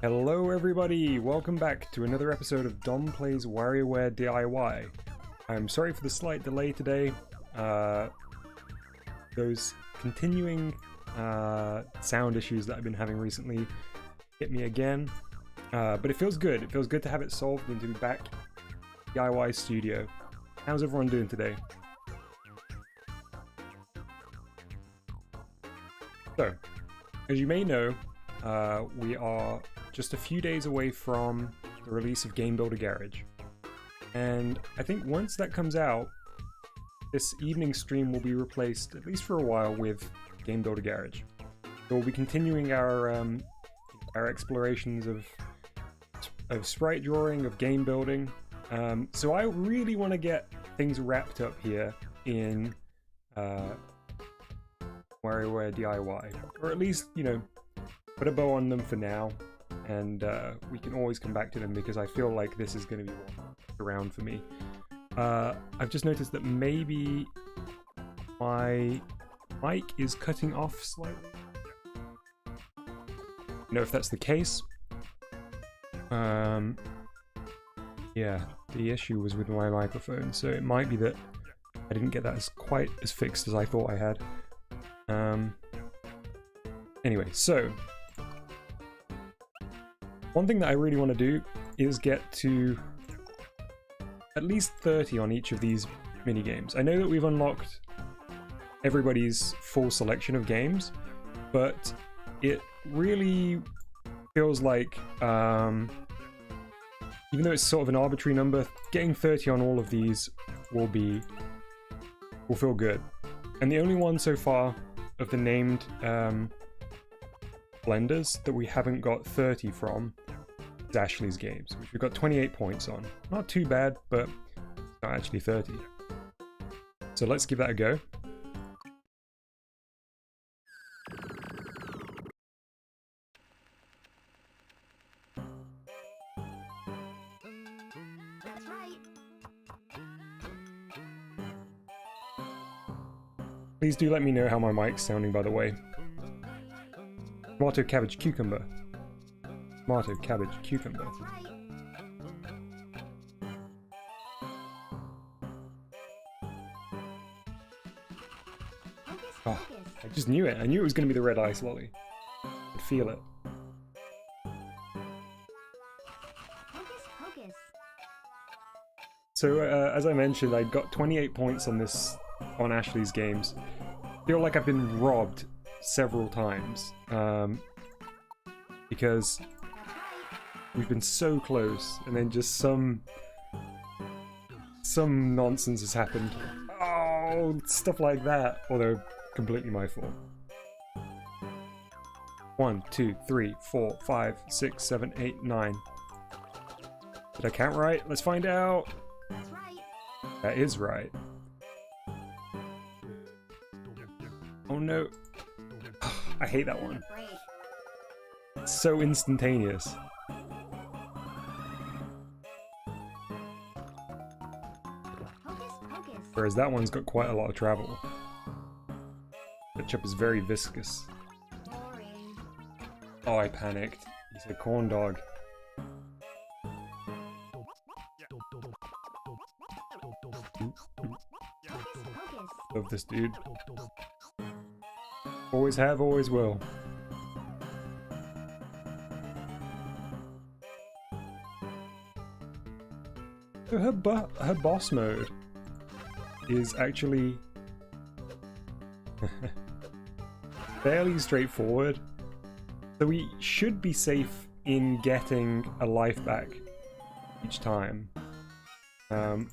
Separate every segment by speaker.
Speaker 1: Hello everybody, welcome back to another episode of Dom Plays WarioWare D.I.Y. I'm sorry for the slight delay today. Those continuing sound issues that I've been having recently hit me again. But it feels good. It feels good to have it solved and to be back D.I.Y studio. How's everyone doing today? So, as you may know, we are just a few days away from the release of Game Builder Garage. And I think once that comes out, this evening stream will be replaced, at least for a while, with Game Builder Garage. So we'll be continuing our explorations of sprite drawing, of game building. So I really want to get things wrapped up here in WarioWare D.I.Y. Or at least, you know, put a bow on them for now, and we can always come back to them because I feel like this is going to be around for me. I've just noticed that maybe my mic is cutting off slightly. You know, if that's the case, yeah, the issue was with my microphone, so it might be that I didn't get that quite as fixed as I thought I had. Anyway, so one thing that I really want to do is get to at least 30 on each of these mini games. I know that we've unlocked everybody's full selection of games, but it really feels like, even though it's sort of an arbitrary number, getting 30 on all of these will feel good. And the only one so far of the named blenders that we haven't got 30 from is Ashley's games, which we've got 28 points on. Not too bad, but not actually 30. So let's give that a go.
Speaker 2: That's right.
Speaker 1: Please do let me know how my mic's sounding, by the way. Tomato, cabbage, cucumber. Tomato, cabbage, cucumber.
Speaker 2: That's right. Hocus
Speaker 1: Oh,
Speaker 2: pocus.
Speaker 1: I just knew it. I knew it was going to be the red ice lolly. I could feel it.
Speaker 2: Hocus pocus.
Speaker 1: So, as I mentioned, I got 28 points on Ashley's games. I feel like I've been robbed several times. Because we've been so close, and then just some nonsense has happened. Oh, stuff like that. Although, completely my fault. 1, 2, 3, 4, 5, 6, 7, 8, 9. Did I count right? Let's find out.
Speaker 2: That's right.
Speaker 1: That is right. Oh no. I hate that one.
Speaker 2: Break.
Speaker 1: It's so instantaneous.
Speaker 2: Hocus pocus.
Speaker 1: Whereas that one's got quite a lot of travel. The chip is very viscous.
Speaker 2: Boring.
Speaker 1: Oh, I panicked. He said corn dog.
Speaker 2: Hocus pocus.
Speaker 1: Love this dude. Always have, always will. So her boss mode is actually fairly straightforward. So we should be safe in getting a life back each time. But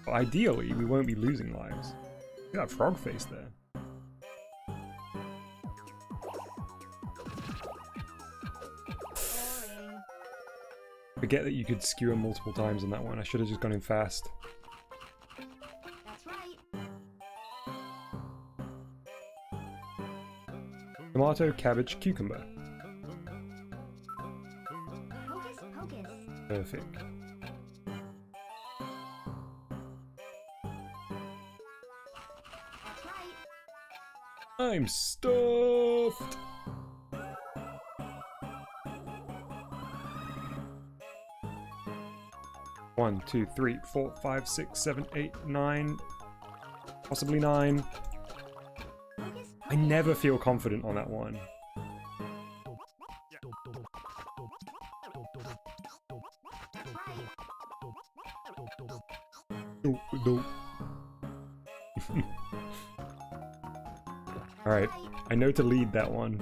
Speaker 1: ideally, we won't be losing lives. Look at that frog face there.
Speaker 2: Boring.
Speaker 1: Forget that you could skewer multiple times on that one. I should have just gone in fast.
Speaker 2: That's right.
Speaker 1: Tomato, cabbage, cucumber.
Speaker 2: Hocus pocus.
Speaker 1: Perfect.
Speaker 2: That's right.
Speaker 1: I'm stuffed! 1, 2, 3, 4, 5, 6, 7, 8, 9. Possibly 9.
Speaker 2: Hocus
Speaker 1: I never feel confident on that one.
Speaker 2: That's right.
Speaker 1: Nope, nope. Alright, I know to lead that one.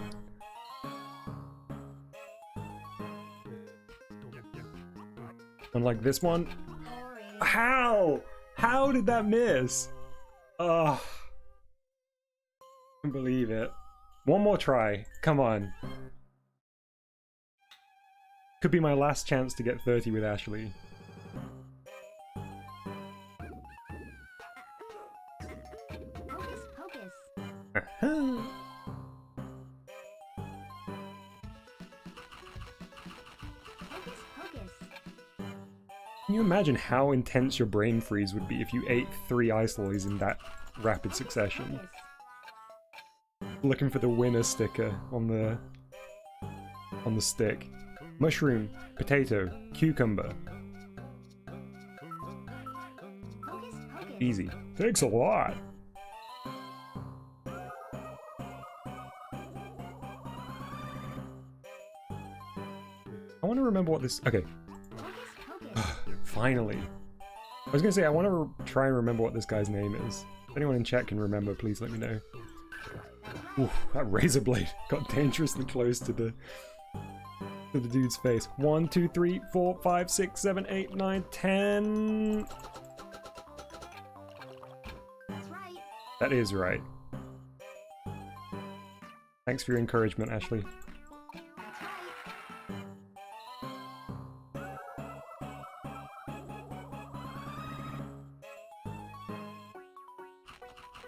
Speaker 1: Unlike this one.
Speaker 2: Boring.
Speaker 1: How? How did that miss? Ugh. Can't believe it. One more try. Come on. Could be my last chance to get 30 with Ashley.
Speaker 2: Hocus pocus. Hocus pocus.
Speaker 1: Can you imagine how intense your brain freeze would be if you ate 3 ice lollies in that rapid succession?
Speaker 2: Hocus.
Speaker 1: Looking for the winner sticker on the stick. Mushroom, potato, cucumber.
Speaker 2: Hocus pocus.
Speaker 1: Easy. Takes a lot. I want to remember what this... Okay,
Speaker 2: Hocus pocus.
Speaker 1: finally. I was going to say, I want to try and remember what this guy's name is. If anyone in chat can remember, please let me know. Ooh, that razor blade got dangerously close to the dude's face. 1, 2, 3, 4, 5, 6, 7, 8, 9, 10.
Speaker 2: That's right.
Speaker 1: That is right. Thanks for your encouragement, Ashley.
Speaker 2: That's right.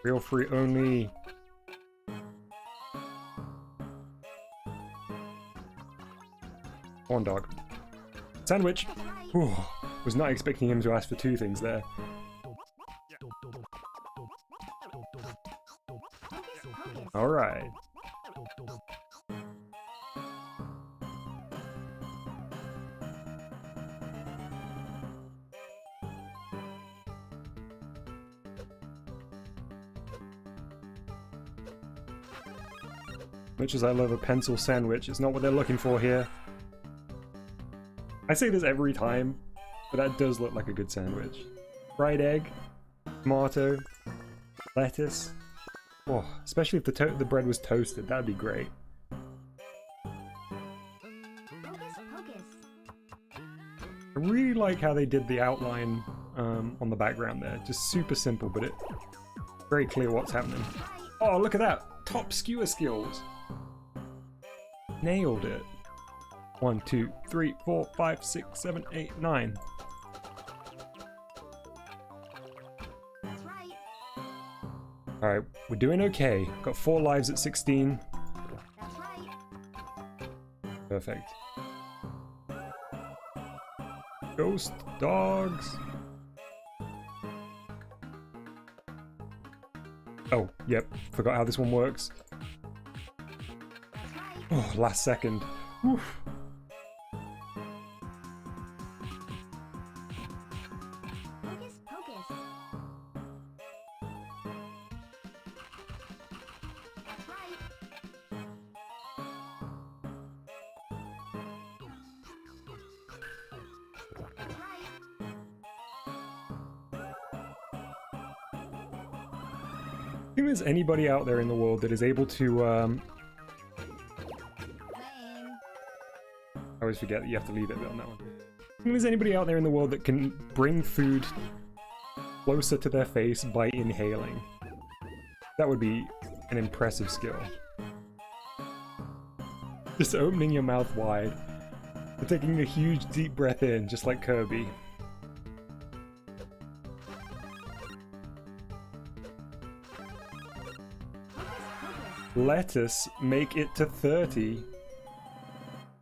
Speaker 1: Real free only. Corn dog. Sandwich.
Speaker 2: That's right.
Speaker 1: Whew. Was not expecting him to ask for 2 things there.
Speaker 2: Hocus pocus.
Speaker 1: Alright. Much as I love a pencil sandwich, it's not what they're looking for here. I say this every time, but that does look like a good sandwich. Fried egg, tomato, lettuce. Oh, especially if the bread was toasted, that'd be great.
Speaker 2: Hocus pocus.
Speaker 1: I really like how they did the outline on the background there. Just super simple, but it's very clear what's happening. Oh, look at that! Top skewer skills! Nailed it. 1, 2, 3, 4, 5, 6, 7, 8, 9.
Speaker 2: That's right.
Speaker 1: Alright, we're doing okay. Got 4 lives at 16.
Speaker 2: That's right.
Speaker 1: Perfect. Ghost dogs. Oh, yep. Forgot how this one works.
Speaker 2: That's right.
Speaker 1: Oh, last second. Whew.
Speaker 2: Hocus pocus. That's right. That's right.
Speaker 1: I think there's anybody out there in the world that is able to,
Speaker 2: Lame.
Speaker 1: I always forget that you have to leave it a bit on that one. I think there's anybody out there in the world that can bring food closer to their face by inhaling. That would be an impressive skill. Just opening your mouth wide. And taking a huge deep breath in, just like Kirby. Lettuce, make it to 30.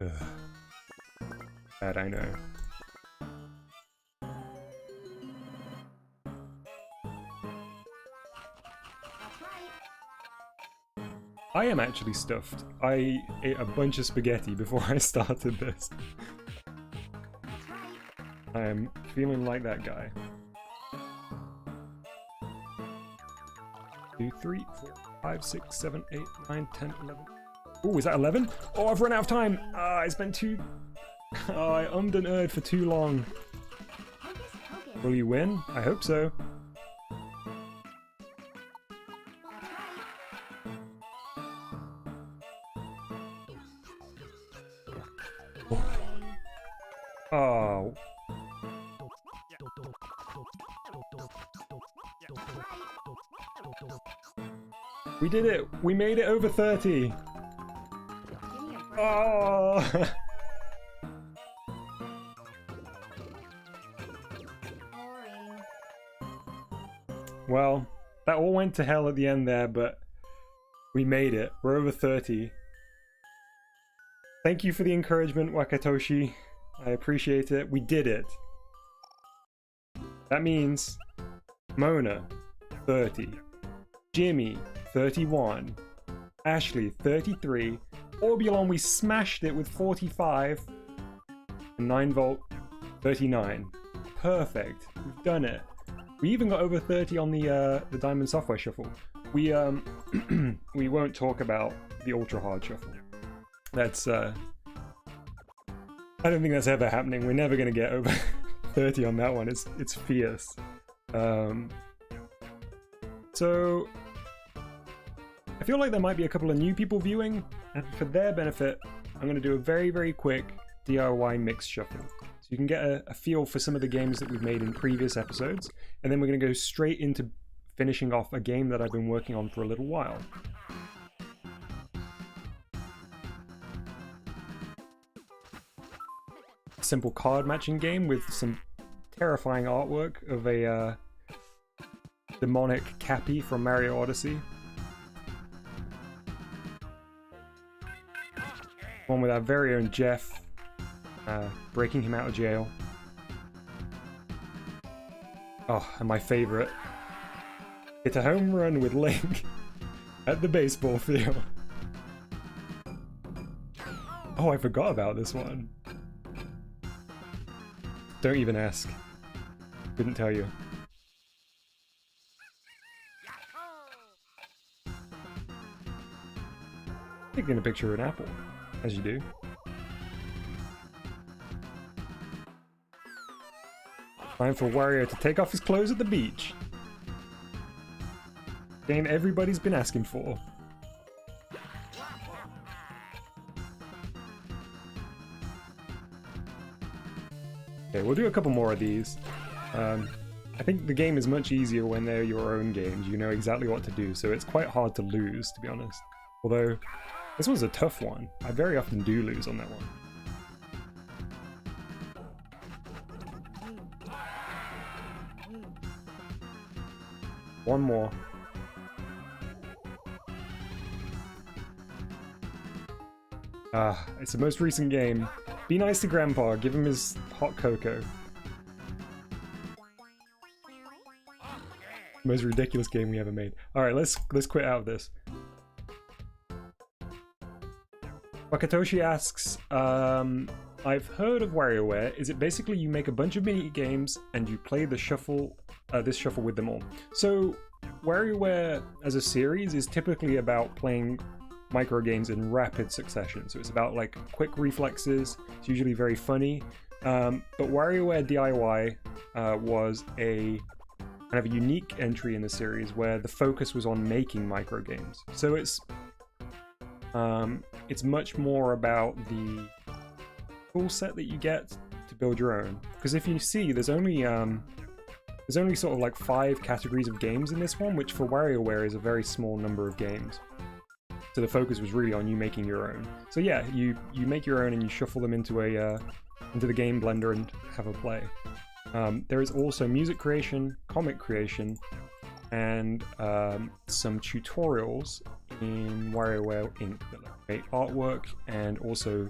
Speaker 1: Ugh. That I know.
Speaker 2: That's right.
Speaker 1: I am actually stuffed. I ate a bunch of spaghetti before I started this.
Speaker 2: That's right.
Speaker 1: I am feeling like that guy. 2, 3, 4, 5, 6, 7, 8, 9, 10, 11. Oh, is that 11? Oh, I've run out of time. I spent too... Oh, I ummed and erred for too long.
Speaker 2: Hocus pocus.
Speaker 1: Will you win? I hope so. Oh. We did it! We made it over 30!
Speaker 2: Give me a break.
Speaker 1: Oh!
Speaker 2: Boring.
Speaker 1: Well, that all went to hell at the end there, but we made it. We're over 30. Thank you for the encouragement, Wakatoshi. I appreciate it. We did it. That means Mona, 30. Jimmy, 31. Ashley, 33. Orbulon, we smashed it with 45. And 9volt, 39. Perfect. We've done it. We even got over 30 on the Diamond Software Shuffle. We we won't talk about the Ultra Hard Shuffle. That's I don't think that's ever happening. We're never gonna get over 30 on that one. It's fierce. So I feel like there might be a couple of new people viewing, and for their benefit, I'm going to do a very, very quick DIY mix shuffle. So you can get a feel for some of the games that we've made in previous episodes, and then we're going to go straight into finishing off a game that I've been working on for a little while. Simple card matching game with some terrifying artwork of a demonic Cappy from Mario Odyssey. One with our very own Jeff, breaking him out of jail. Oh, and my favorite. Hit a home run with Link at the baseball field. Oh, I forgot about this one. Don't even ask. Couldn't tell you. Taking a picture of an apple, as you do. Time for Wario to take off his clothes at the beach. Game everybody's been asking for. Okay, we'll do a couple more of these. I think the game is much easier when they're your own games. You know exactly what to do, so it's quite hard to lose, to be honest. Although, this was a tough one. I very often do lose on that one. One more. It's the most recent game. Be nice to Grandpa, give him his hot cocoa. Most ridiculous game we ever made. Alright, let's quit out of this. Wakatoshi asks, I've heard of WarioWare. Is it basically you make a bunch of mini games and you play the shuffle, this shuffle with them all? So WarioWare as a series is typically about playing micro games in rapid succession. So it's about like quick reflexes. It's usually very funny. But WarioWare D.I.Y. Was a kind of a unique entry in the series where the focus was on making micro games. So it's much more about the tool set that you get to build your own. Because if you see, there's only sort of like 5 categories of games in this one, which for WarioWare is a very small number of games. So the focus was really on you making your own. So yeah, you make your own and you shuffle them into the game blender and have a play. There is also music creation, comic creation, and some tutorials in WarioWare Inc. that make artwork and also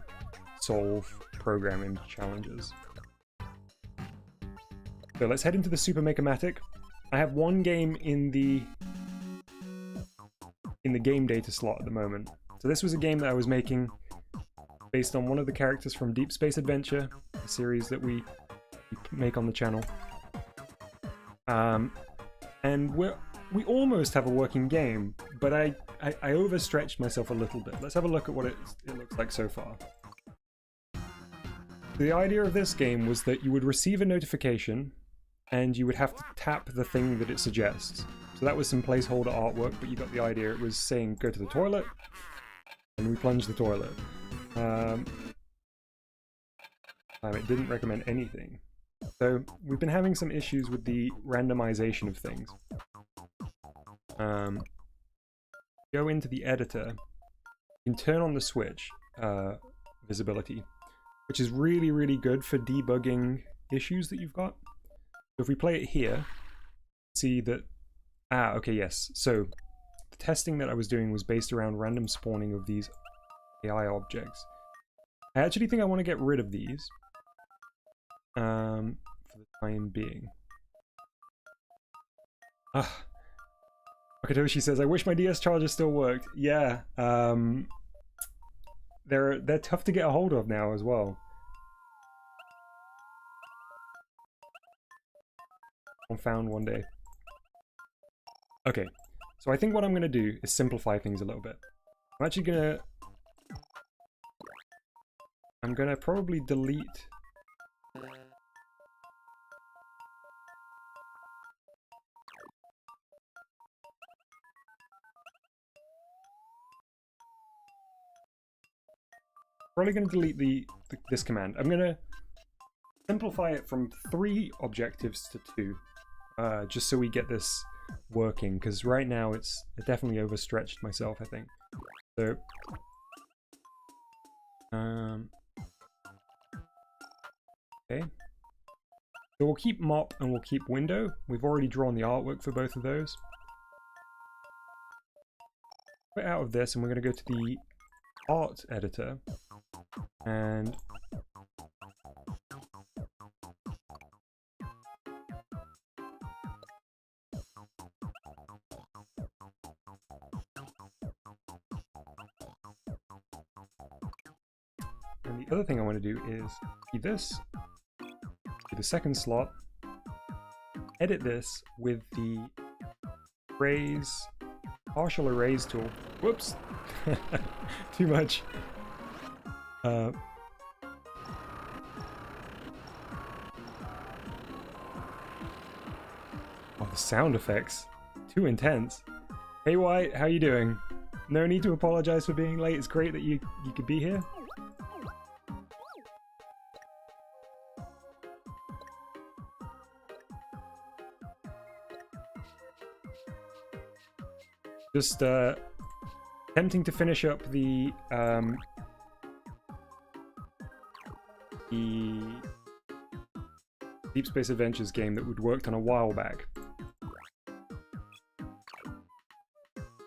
Speaker 1: solve programming challenges. So let's head into the Super Maker-matic. I have one game in the game data slot at the moment. So this was a game that I was making based on one of the characters from Deep Space Adventure, a series that we we make on the channel. And we almost have a working game, but I overstretched myself a little bit. Let's have a look at what it looks like so far. The idea of this game was that you would receive a notification and you would have to tap the thing that it suggests. So that was some placeholder artwork, but you got the idea. It was saying go to the toilet, and we plunged the toilet. It didn't recommend anything. So we've been having some issues with the randomization of things. Go into the editor, you can turn on the switch visibility, which is really, really good for debugging issues that you've got. So if we play it here, see that, okay, yes. So the testing that I was doing was based around random spawning of these AI objects. I actually think I want to get rid of these for the time being. Okatoshi says, I wish my DS charger still worked. Yeah, they're tough to get a hold of now as well. I'm found one day. Okay, so I think what I'm going to do is simplify things a little bit. I'm gonna probably delete this command. I'm gonna simplify it from 3 objectives to 2, just so we get this working, because right now I definitely overstretched myself, I think. So okay, so we'll keep mop and we'll keep window. We've already drawn the artwork for both of those. Quit out of this and we're going to go to the art editor and the other thing I want to do is do this, do the second slot, edit this with the partial erase tool. Whoops! Too much. Oh, the sound effects. Too intense. Hey White, how you doing? No need to apologize for being late. It's great that you could be here. Just attempting to finish up the Deep Space Adventures game that we'd worked on a while back.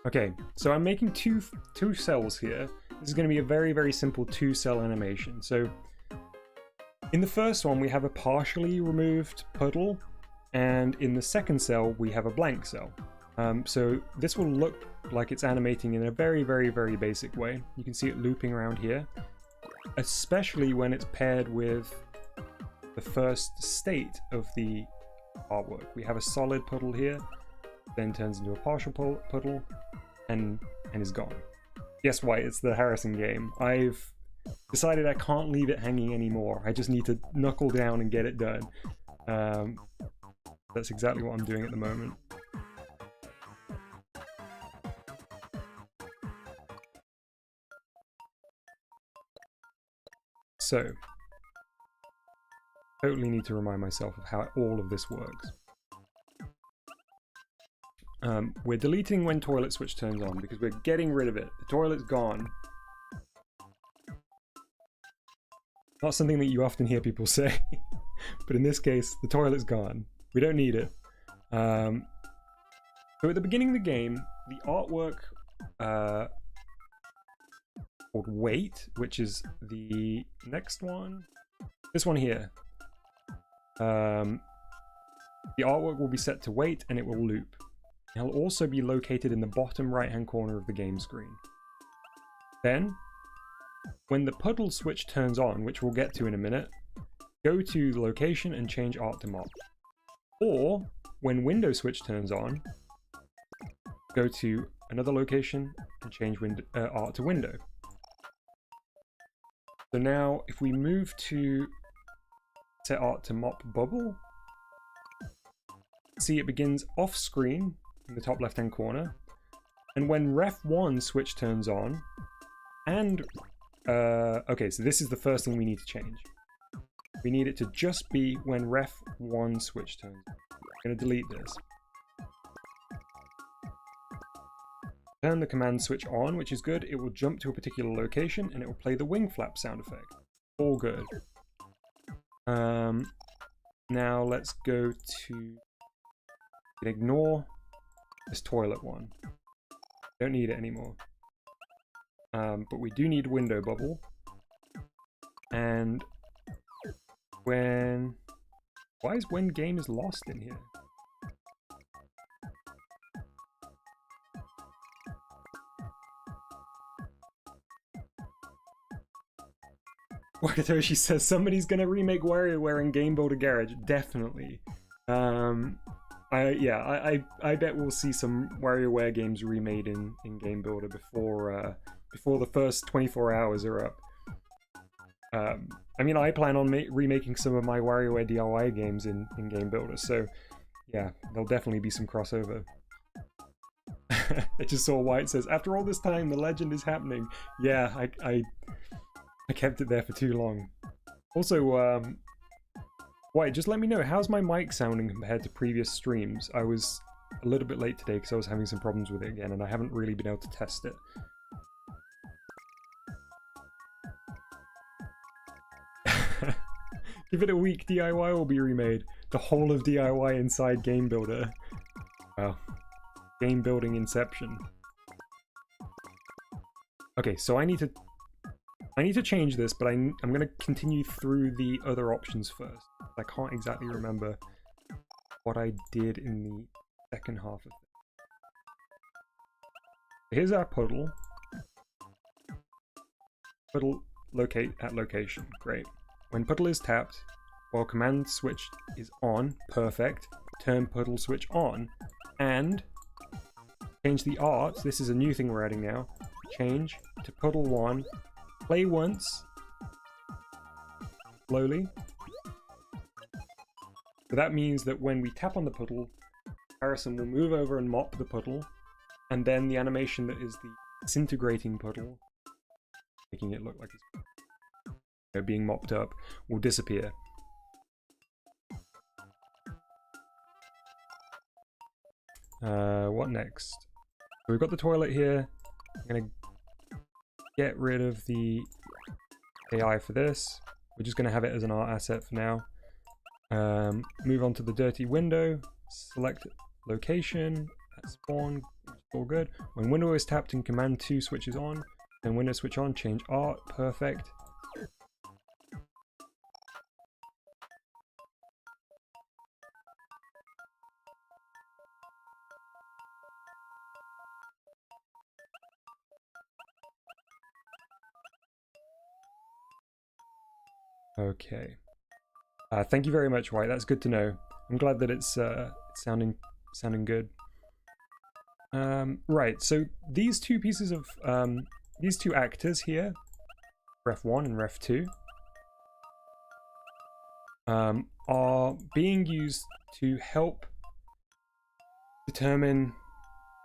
Speaker 1: Okay, so I'm making two cells here. This is going to be a very, very simple 2-cell animation. So in the first one we have a partially removed puddle, and in the second cell we have a blank cell. So this will look like it's animating in a very, very, very basic way. You can see it looping around here, especially when it's paired with the first state of the artwork. We have a solid puddle here, then turns into a partial puddle, and is gone. Guess why? It's the Harrison game. I've decided I can't leave it hanging anymore. I just need to knuckle down and get it done. That's exactly what I'm doing at the moment. So, totally need to remind myself of how all of this works. We're deleting when toilet switch turns on because we're getting rid of it. The toilet's gone. Not something that you often hear people say, but in this case, the toilet's gone. We don't need it. So at the beginning of the game, the artwork called Wait, which is the next one. This one here. The artwork will be set to wait and it will loop. It'll also be located in the bottom right hand corner of the game screen. Then, when the puddle switch turns on, which we'll get to in a minute, go to the location and change art to mop. Or when window switch turns on, go to another location and change art to window. So now if we move to set art to mop bubble, see it begins off screen in the top left hand corner. And when ref 1 switch turns on, and okay, so this is the first thing we need to change. We need it to just be when ref 1 switch turns on. I'm going to delete this. Turn the command switch on, which is good. It will jump to a particular location and it will play the wing flap sound effect. All good. Now let's go to... ignore this toilet one. Don't need it anymore. But we do need window bubble. And when... why is when game is lost in here? Wakatoshi says somebody's gonna remake WarioWare in Game Builder Garage. Definitely. I bet we'll see some WarioWare games remade in Game Builder before the first 24 hours are up. I mean, I plan on remaking some of my WarioWare D.I.Y games in Game Builder, so yeah, there'll definitely be some crossover. I just saw White says, after all this time, the legend is happening. Yeah, I kept it there for too long. Also, White, just let me know, how's my mic sounding compared to previous streams? I was a little bit late today because I was having some problems with it again, and I haven't really been able to test it. Give it a week, D.I.Y will be remade. The whole of D.I.Y inside Game Builder. Wow. Game building inception. Okay, so I need to change this, but I'm going to continue through the other options first. I can't exactly remember what I did in the second half of it. Here's our puddle. Puddle locate at location. Great. When puddle is tapped, while command switch is on, perfect, turn puddle switch on, and change the art. This is a new thing we're adding now. Change to puddle 1. Play once, slowly. So that means that when we tap on the puddle, Harrison will move over and mop the puddle, and then the animation that is the disintegrating puddle, making it look like it's being mopped up, will disappear. What next? So we've got the toilet here. I'm gonna get rid of the AI for this. We're just going to have it as an art asset for now. Move on to the dirty window. Select location at spawn. All good. When window is tapped and command 2 switches on, then window switch on, change art. Perfect. Okay. Thank you very much, White. That's good to know. I'm glad that it's sounding good. Right. So these two pieces of these two actors here, Ref 1 and Ref 2, are being used to help determine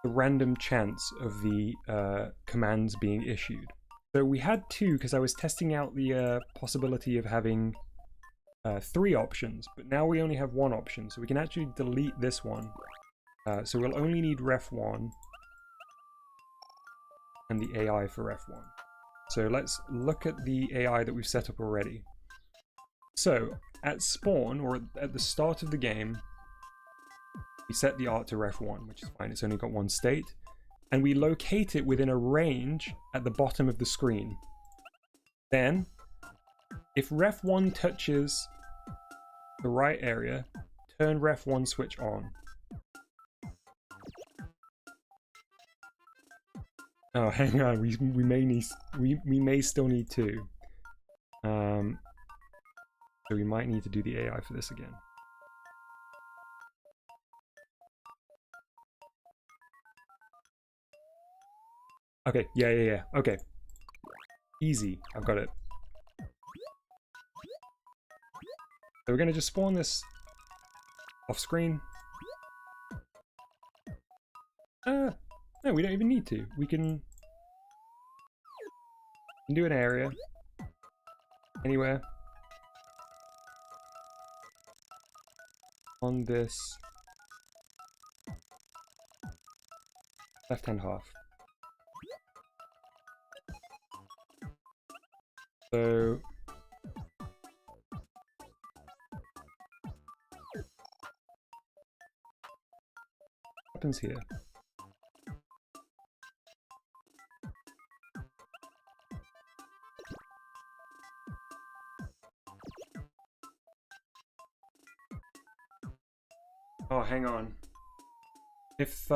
Speaker 1: the random chance of the commands being issued. So we had 2 because I was testing out the possibility of having 3 options, but now we only have 1 option, so we can actually delete this one. So we'll only need Ref 1 and the AI for Ref 1. So let's look at the AI that we've set up already. So at spawn, or at the start of the game, we set the art to Ref 1, which is fine, it's only got 1 state. And we locate it within a range at the bottom of the screen. Then, if Ref 1 touches the right area, turn Ref 1 switch on. Oh, hang on, we may still need 2. So we might need to do the AI for this again. Okay, yeah. Okay. Easy. I've got it. So we're going to just spawn this off screen. No, we don't even need to. We can do an area. Anywhere. On this left-hand half. So what happens here? Oh, hang on. If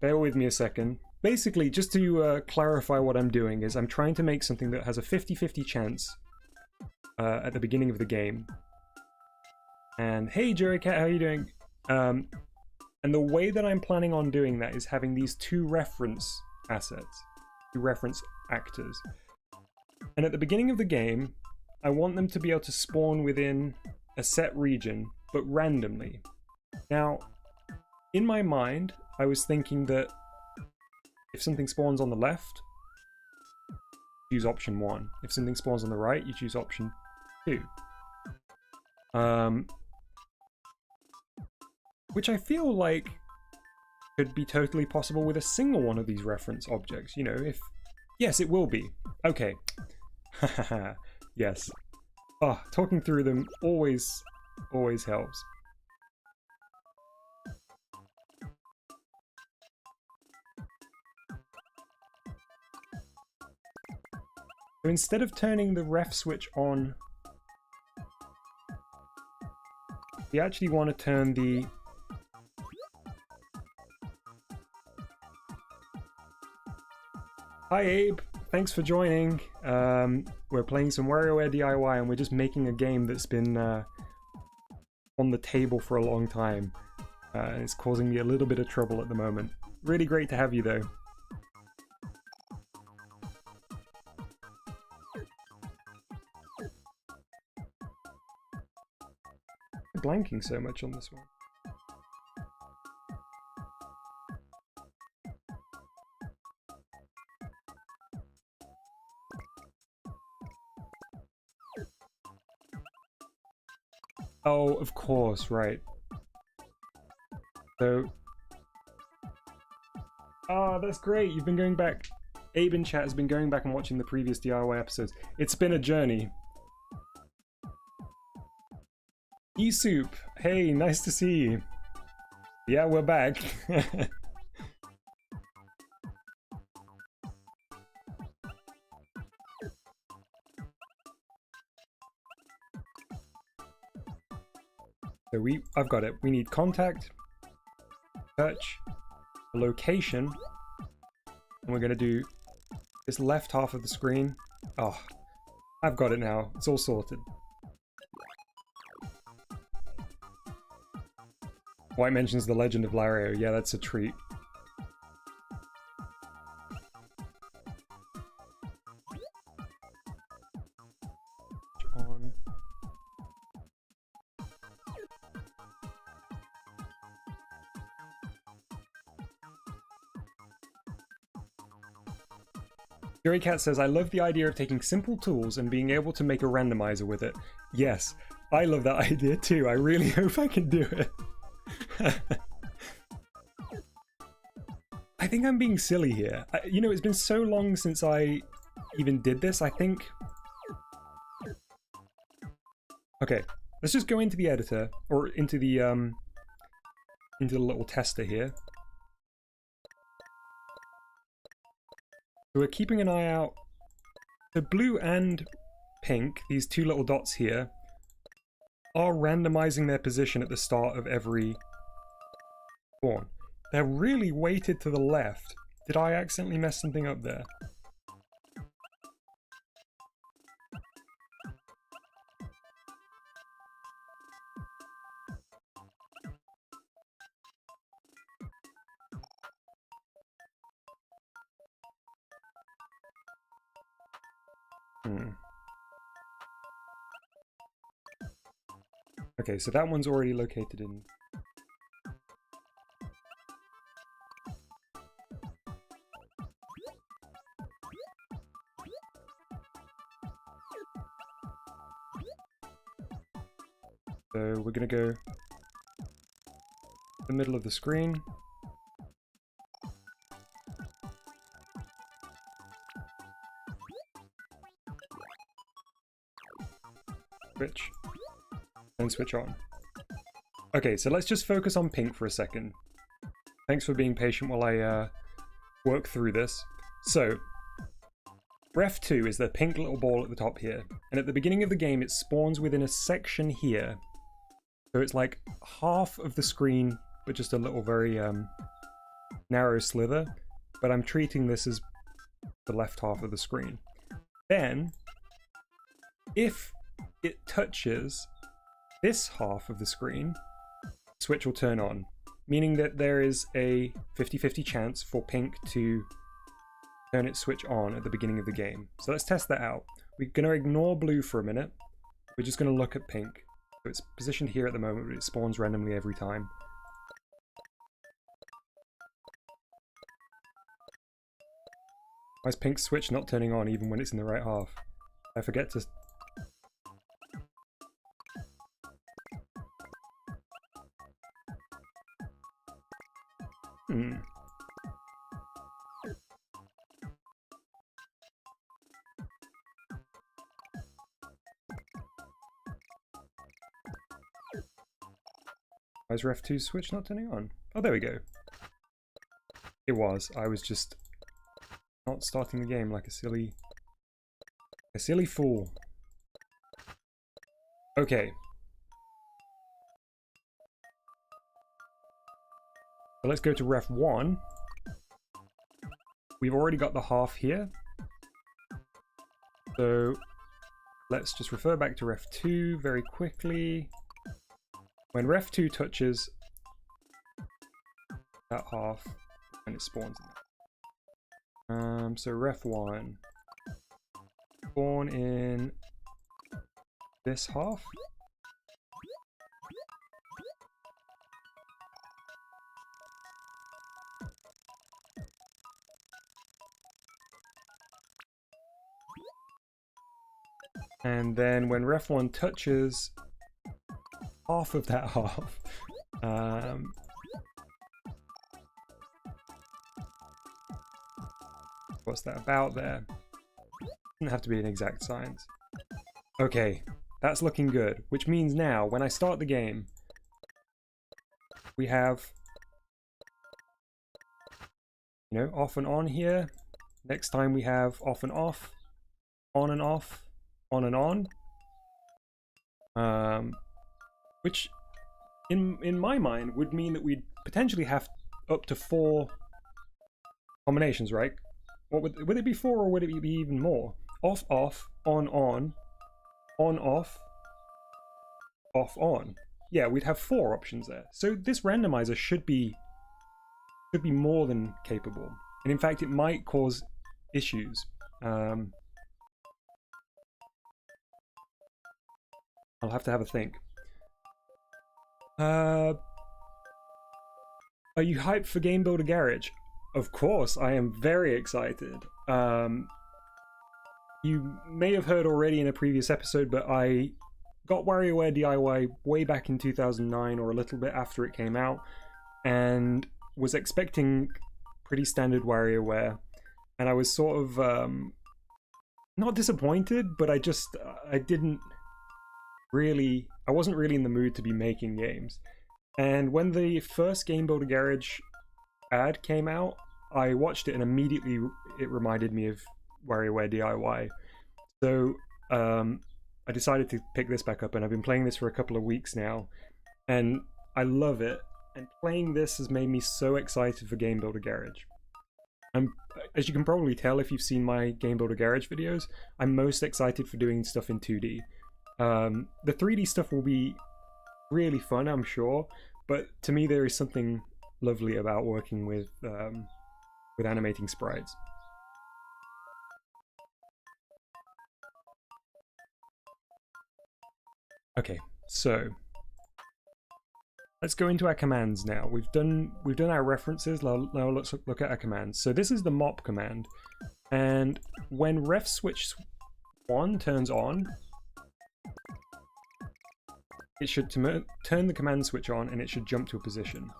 Speaker 1: bear with me a second. Basically, just to clarify what I'm doing is I'm trying to make something that has a 50-50 chance at the beginning of the game. And hey, Jerry Cat, how are you doing? And the way that I'm planning on doing that is having these two reference assets, two reference actors. And at the beginning of the game, I want them to be able to spawn within a set region, but randomly. Now, in my mind, I was thinking that if something spawns on the left, choose option 1. If something spawns on the right, you choose option 2. Which I feel like could be totally possible with a single one of these reference objects. You know, if... Yes, it will be. Okay. Haha. Yes. Oh, talking through them always helps. So instead of turning the ref switch on, we actually want to turn the Hi Abe, thanks for joining. We're playing some WarioWare D.I.Y. and we're just making a game that's been on the table for a long time. It's causing me a little bit of trouble at the moment. Really great to have you though. I'm blanking so much on this one. Oh, of course, right. So... Ah, that's great, you've been going back. Abe in chat has been going back and watching the previous DIY episodes. It's been a journey. E-Soup, hey, nice to see you. Yeah, we're back. So I've got it. We need contact, search, location, and we're going to do this left half of the screen. Oh, I've got it now. It's all sorted. White mentions the Legend of Wario. Yeah, that's a treat. On. Jerry Cat says, I love the idea of taking simple tools and being able to make a randomizer with it. Yes, I love that idea too. I really hope I can do it. I think I'm being silly here. You know, it's been so long since I even did this, I think... Okay, let's just go into the editor, or into the little tester here. So we're keeping an eye out. The blue and pink, these two little dots here, are randomizing their position at the start of every spawn. They're really weighted to the left. Did I accidentally mess something up there? Hmm. Okay, so that one's already located in... So we're gonna go the middle of the screen. Switch. And switch on. Okay, so let's just focus on pink for a second. Thanks for being patient while I work through this. So, Ref 2 is the pink little ball at the top here. And at the beginning of the game, it spawns within a section here. So it's like half of the screen, but just a little very narrow slither. But I'm treating this as the left half of the screen. Then, if it touches this half of the screen, switch will turn on, meaning that there is a 50-50 chance for pink to turn its switch on at the beginning of the game. So let's test that out. We're going to ignore blue for a minute. We're just going to look at pink. So it's positioned here at the moment, but it spawns randomly every time. Why is pink's switch not turning on even when it's in the right half? I forget to... Why is Ref 2's switch not turning on? Oh, there we go. It was. I was just not starting the game like a silly fool. Okay. So let's go to Ref 1. We've already got the half here. So let's just refer back to Ref 2 very quickly. When Ref 2 touches that half, and it spawns in there. So Ref 1. Spawn in this half. And then when Ref 1 touches half of that half, what's that about there? Doesn't have to be an exact science. Okay, that's looking good, which means now when I start the game, we have, you know, off and on here. Next time we have off and off, on and off, on and on. Which in my mind would mean that we'd potentially have up to 4 combinations, right? What would it be 4 or would it be even more? Off, off, on, off, off, on. Yeah, we'd have 4 options there. So this randomizer should be more than capable. And in fact, it might cause issues. I'll have to have a think. Are you hyped for Game Builder Garage? Of course, I am very excited. You may have heard already in a previous episode, but I got WarioWare D.I.Y way back in 2009 or a little bit after it came out, and was expecting pretty standard WarioWare, and I was sort of not disappointed, but I wasn't really in the mood to be making games. And when the first Game Builder Garage ad came out, I watched it and immediately it reminded me of WarioWare D.I.Y. So I decided to pick this back up, and I've been playing this for a couple of weeks now, and I love it. And playing this has made me so excited for Game Builder Garage. As you can probably tell if you've seen my Game Builder Garage videos, I'm most excited for doing stuff in 2D. The 3D stuff will be really fun, I'm sure, but to me there is something lovely about working with animating sprites. Okay, so let's go into our commands now. We've done our references. Now let's look at our commands. So this is the mop command, and when ref switch 1 turns on, it should turn the command switch on, and it should jump to a position.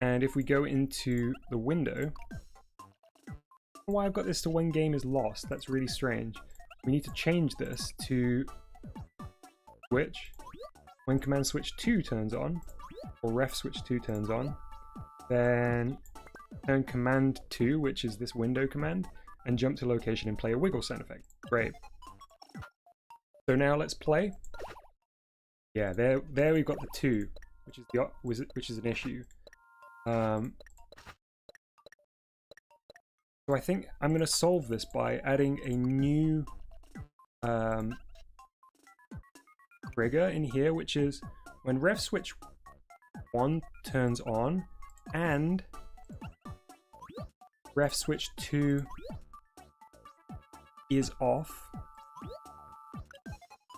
Speaker 1: And if we go into the window, why I've got this to when game is lost? That's really strange. We need to change this to switch when command switch 2 turns on, or ref switch 2 turns on, then turn command 2, which is this window command, and jump to location and play a wiggle sound effect. Great. So now let's play. Yeah, there we've got the 2, which is an issue. So I think I'm going to solve this by adding a new trigger in here, which is when ref switch 1 turns on and ref switch 2 is off,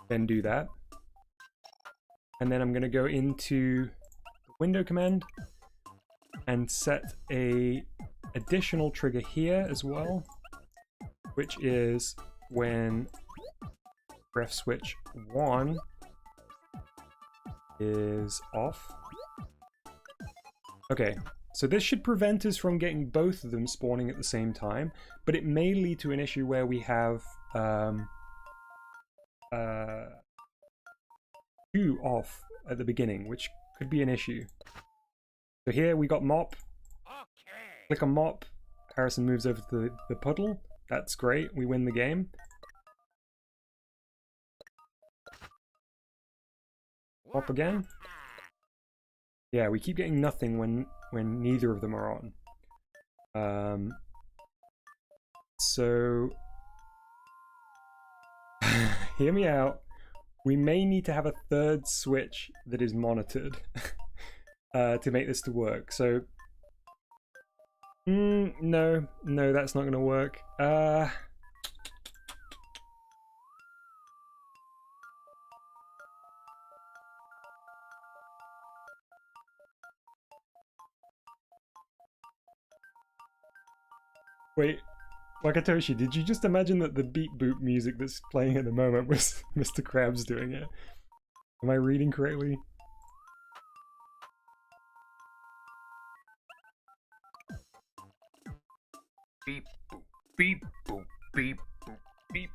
Speaker 1: then do that. And then I'm going to go into the window command and set a additional trigger here as well, which is when ref switch 1 is off. Okay, so this should prevent us from getting both of them spawning at the same time, but it may lead to an issue where we have 2 off at the beginning, which could be an issue. So here we got mop. Okay. Click on mop. Harrison moves over to the puddle. That's great. We win the game. Mop again. Yeah, we keep getting nothing when neither of them are on. So hear me out. We may need to have a third switch that is monitored to make this to work. So no, that's not going to work. Wait, Wakatoshi, did you just imagine that the beat boop music that's playing at the moment was Mr. Krabs doing it? Am I reading correctly?
Speaker 3: Beep boop, beep boop, beep boop, beep.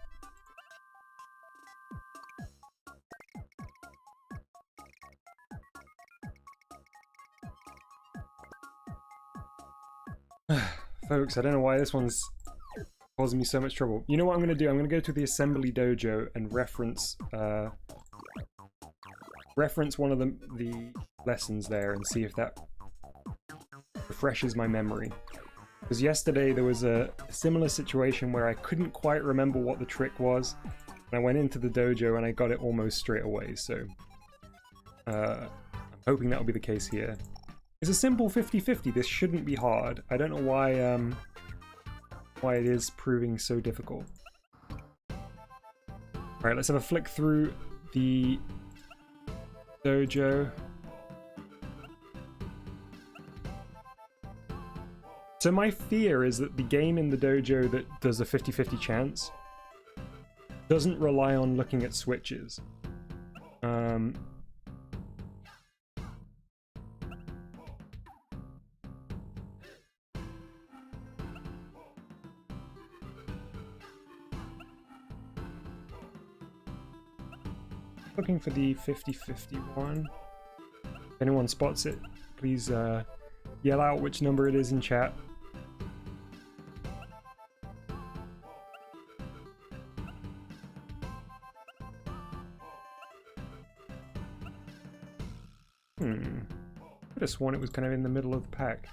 Speaker 1: Folks, I don't know why this one's causing me so much trouble. You know what I'm going to do? I'm going to go to the assembly dojo and reference one of the lessons there and see if that refreshes my memory. Because yesterday there was a similar situation where I couldn't quite remember what the trick was, and I went into the dojo and I got it almost straight away, so I'm hoping that'll be the case here. It's a simple 50-50, this shouldn't be hard. I don't know why it is proving so difficult. Alright, let's have a flick through the dojo. So my fear is that the game in the dojo that does a 50-50 chance doesn't rely on looking at switches. Looking for the 50-50 one. If anyone spots it, please yell out which number it is in chat. Could have sworn it was kind of in the middle of the pack.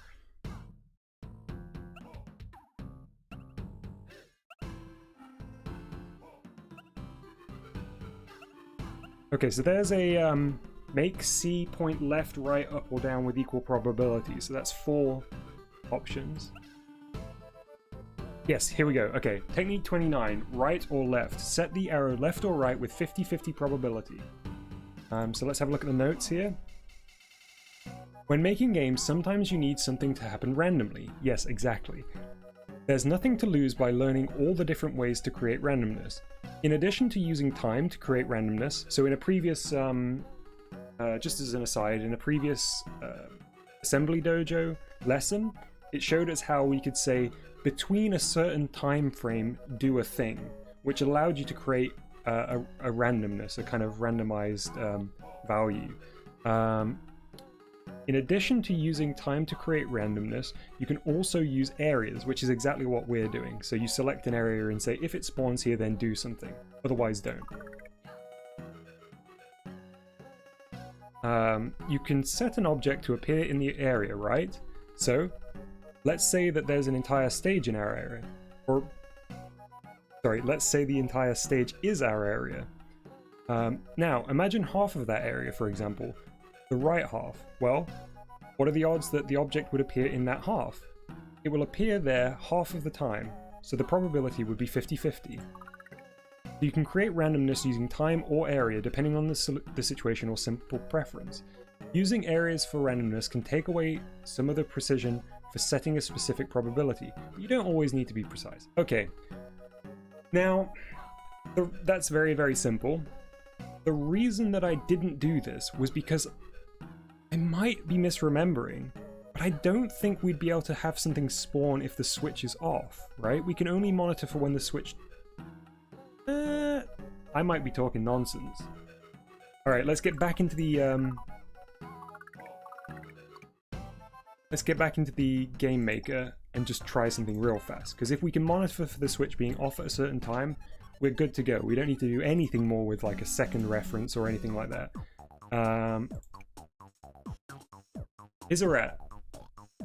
Speaker 1: Okay, so there's a make C point left, right, up, or down with equal probability. So that's 4 options. Yes, here we go. Okay, technique 29, right or left. Set the arrow left or right with 50-50 probability. So let's have a look at the notes here. When making games, sometimes you need something to happen randomly. Yes, exactly. There's nothing to lose by learning all the different ways to create randomness. In addition to using time to create randomness, so in a previous, just as an aside, in a previous Assembly Dojo lesson, it showed us how we could say, between a certain time frame, do a thing, which allowed you to create a randomness, a kind of randomized value. In addition to using time to create randomness, you can also use areas, which is exactly what we're doing. So you select an area and say, if it spawns here, then do something. Otherwise, don't. You can set an object to appear in the area, right? So, let's say that there's an entire stage in our area. Or, sorry, let's say the entire stage is our area. Now, imagine half of that area, for example. The right half. Well, what are the odds that the object would appear in that half? It will appear there half of the time, so the probability would be 50-50. You can create randomness using time or area depending on the situation or simple preference. Using areas for randomness can take away some of the precision for setting a specific probability, but you don't always need to be precise. Okay, now that's very, very simple. The reason that I didn't do this was because I might be misremembering, but I don't think we'd be able to have something spawn if the switch is off, right? We can only monitor for when the switch... I might be talking nonsense. Alright, let's get back into the... Let's get back into the game maker and just try something real fast, because if we can monitor for the switch being off at a certain time, we're good to go. We don't need to do anything more with like a second reference or anything like that. Izarat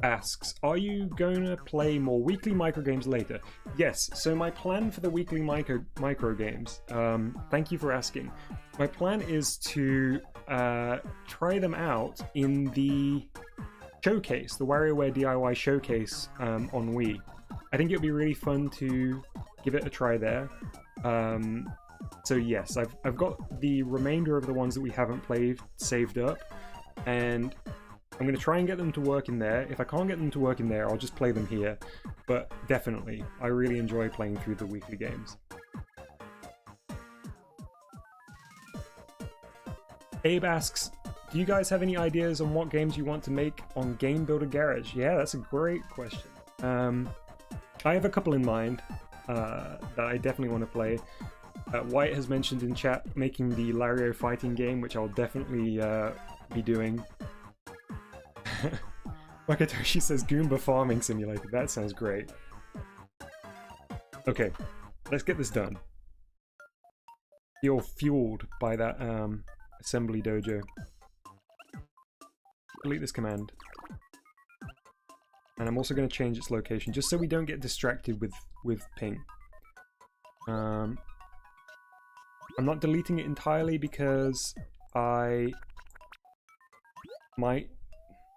Speaker 1: asks, are you going to play more weekly microgames later? Yes, so my plan for the weekly microgames, thank you for asking. My plan is to try them out in the showcase, the WarioWare D.I.Y showcase on Wii. I think it would be really fun to give it a try there. So yes, I've got the remainder of the ones that we haven't played saved up, and I'm going to try and get them to work in there. If I can't get them to work in there, I'll just play them here. But definitely, I really enjoy playing through the weekly games. Abe asks, do you guys have any ideas on what games you want to make on Game Builder Garage? Yeah, that's a great question. I have a couple in mind that I definitely want to play. White has mentioned in chat making the Wario fighting game, which I'll definitely be doing. Wakatoshi says Goomba Farming Simulator. That sounds great. Okay, let's get this done. Feel fueled by that assembly dojo. Delete this command. And I'm also going to change its location just so we don't get distracted with ping. I'm not deleting it entirely because I might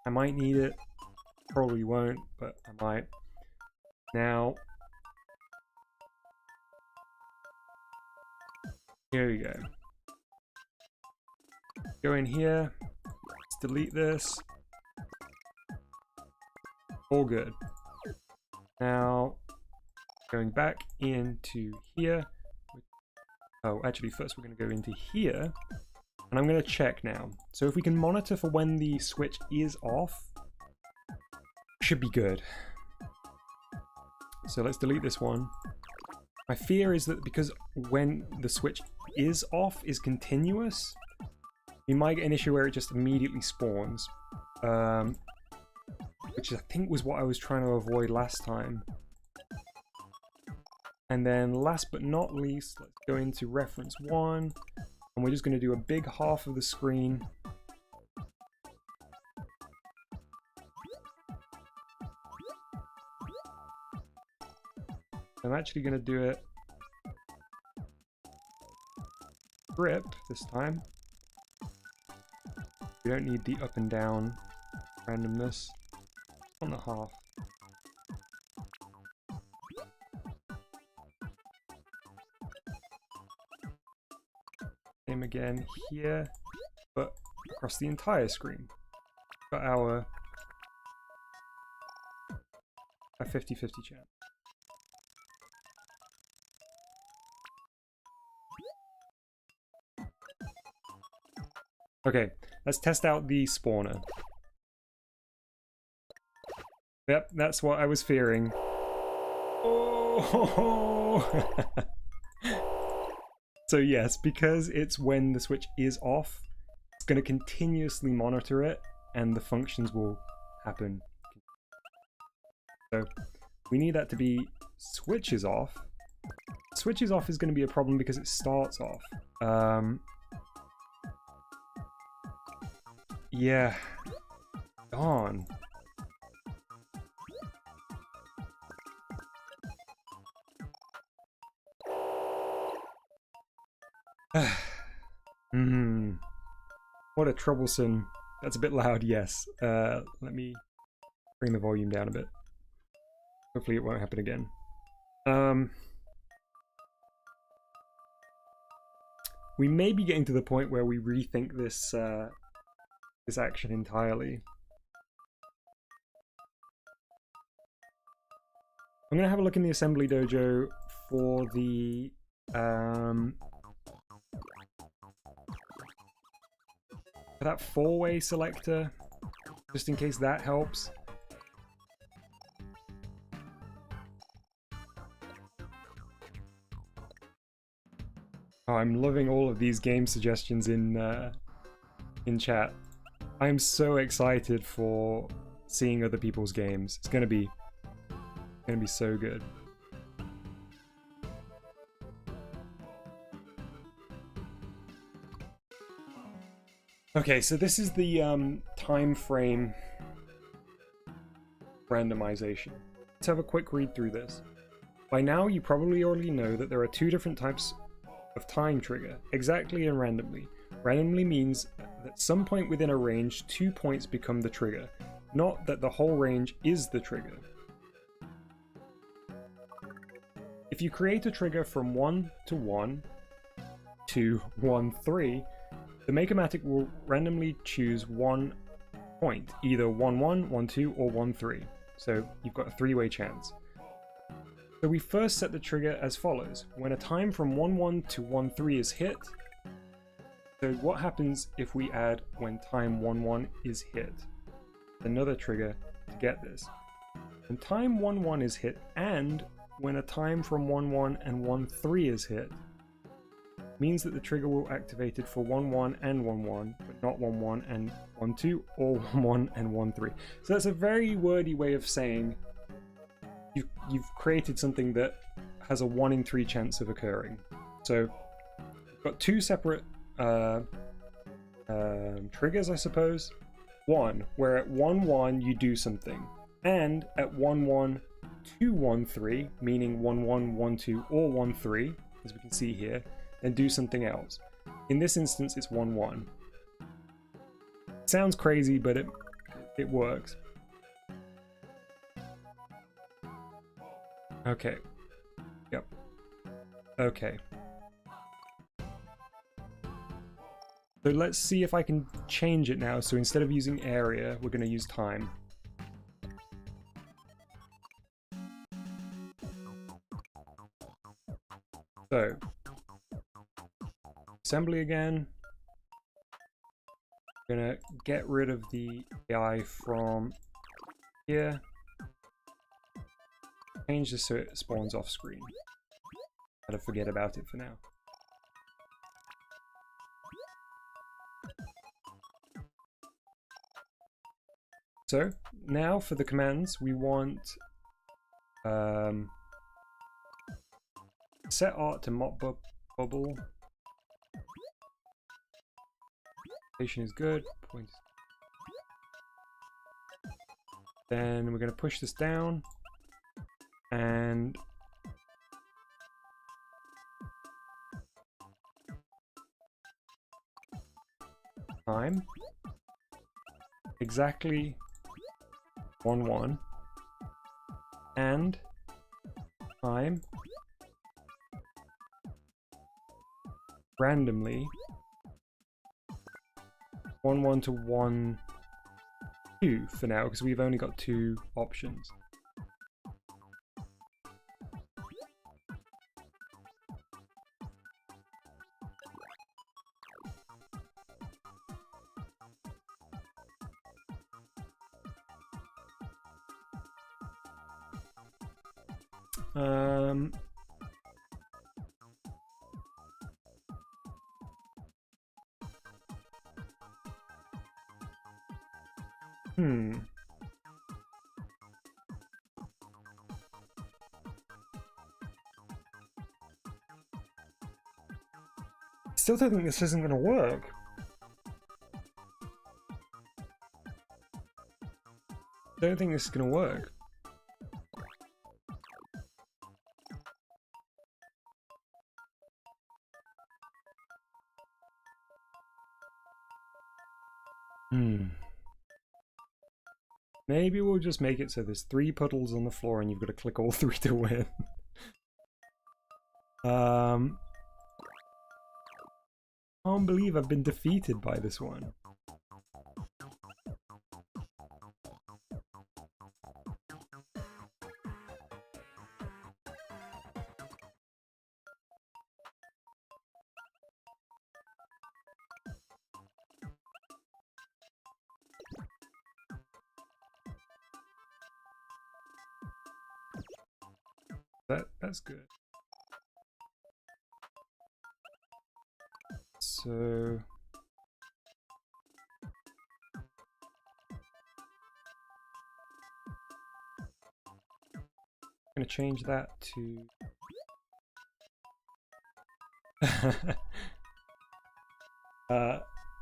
Speaker 1: need it. Probably won't, but I might. Now, here we go. Go in here. Let's delete this. All good. Now, going back into here. Oh, actually, first we're going to go into here. And I'm going to check now. So if we can monitor for when the switch is off, should be good. So let's delete this one. My fear is that because when the switch is off is continuous, we might get an issue where it just immediately spawns. Which I think was what I was trying to avoid last time. And then last but not least, let's go into reference 1. And we're just going to do a big half of the screen. I'm actually going to do it grip this time. We don't need the up and down randomness on the half. Same again here, but across the entire screen. Got our 50-50 chance. Okay, let's test out the spawner. Yep, that's what I was fearing. Oh! So yes, because it's when the switch is off, it's going to continuously monitor it, and the functions will happen. So we need that to be switch is off. Switch is off is going to be a problem because it starts off. Yeah. Darn. What a troublesome... That's a bit loud, yes. Let me bring the volume down a bit. Hopefully it won't happen again. We may be getting to the point where we rethink this this action entirely. I'm gonna have a look in the assembly dojo for the for that four-way selector, just in case that helps. Oh, I'm loving all of these game suggestions in chat. I'm so excited for seeing other people's games. It's gonna be so good. Okay, so this is the time frame randomization. Let's have a quick read through this. By now, you probably already know that there are two different types of time trigger, exactly and randomly. Randomly means that some point within a range, 2 points become the trigger, not that the whole range is the trigger. If you create a trigger from 1 to 1 to 1, 3, the Makematic will randomly choose 1 point, either 1, 1, 1, 2, or 1, 3. So you've got a 3-way chance. So we first set the trigger as follows. When a time from 1, 1 to 1, 3 is hit, so what happens if we add when time 1, 1 is hit? Another trigger to get this. When time 1, 1 is hit, and when a time from 1, 1 and 1, 3 is hit, means that the trigger will activate it for 1, 1 and 1, 1, but not 1, 1 and 1, 2, or 1, 1 and 1, 3. So that's a very wordy way of saying you've created something that has a 1 in 3 chance of occurring. So you've got two separate triggers, I suppose. One, where at 1, 1 you do something, and at 1, 1, 2, 1, 3, meaning 1, 1, 1, 2, or 1, 3, as we can see here, then do something else. In this instance, it's 1, 1. It sounds crazy, but it works. Okay. Yep. Okay. So let's see if I can change it now. So instead of using area, we're going to use time. So, assembly again. I'm going to get rid of the D.I.Y from here. Change this so it spawns off screen. Gotta forget about it for now. So now for the commands, we want set art to mop bubble. Station is good. Point. Then we're going to push this down and time exactly 1, 1 and time randomly 1-1 to 1-2 for now, because we've only got 2 options. Still don't think this isn't going to work. Don't think this is going to work. Maybe we'll just make it so there's 3 puddles on the floor and you've got to click all 3 to win. Can't believe I've been defeated by this one. That's good. So I'm gonna change that to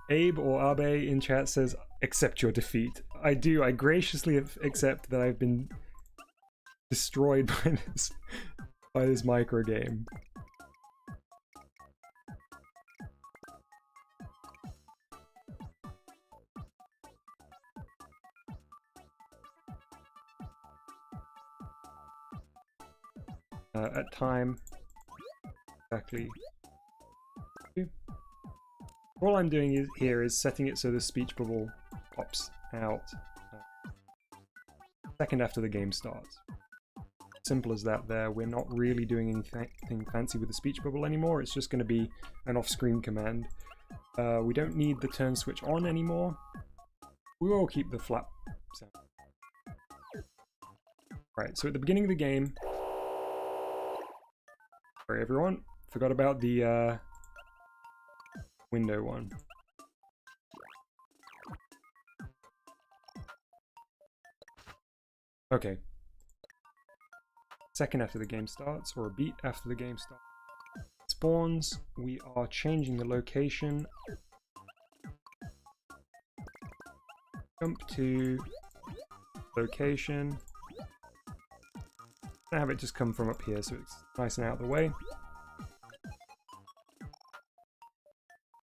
Speaker 1: Abe or Abe in chat says, accept your defeat. I do. I graciously accept that I've been destroyed by this micro game. At time exactly. All I'm doing here is setting it so the speech bubble pops out second after the game starts. Simple as that there. We're not really doing anything fancy with the speech bubble anymore. It's just going to be an off-screen command. We don't need the turn switch on anymore. We will keep the flap sound. Right, so at the beginning of the game... Sorry everyone, forgot about the window one. Okay. Second after the game starts, or a beat after the game starts. Spawns, we are changing the location. Jump to location. I have it just come from up here so it's nice and out of the way.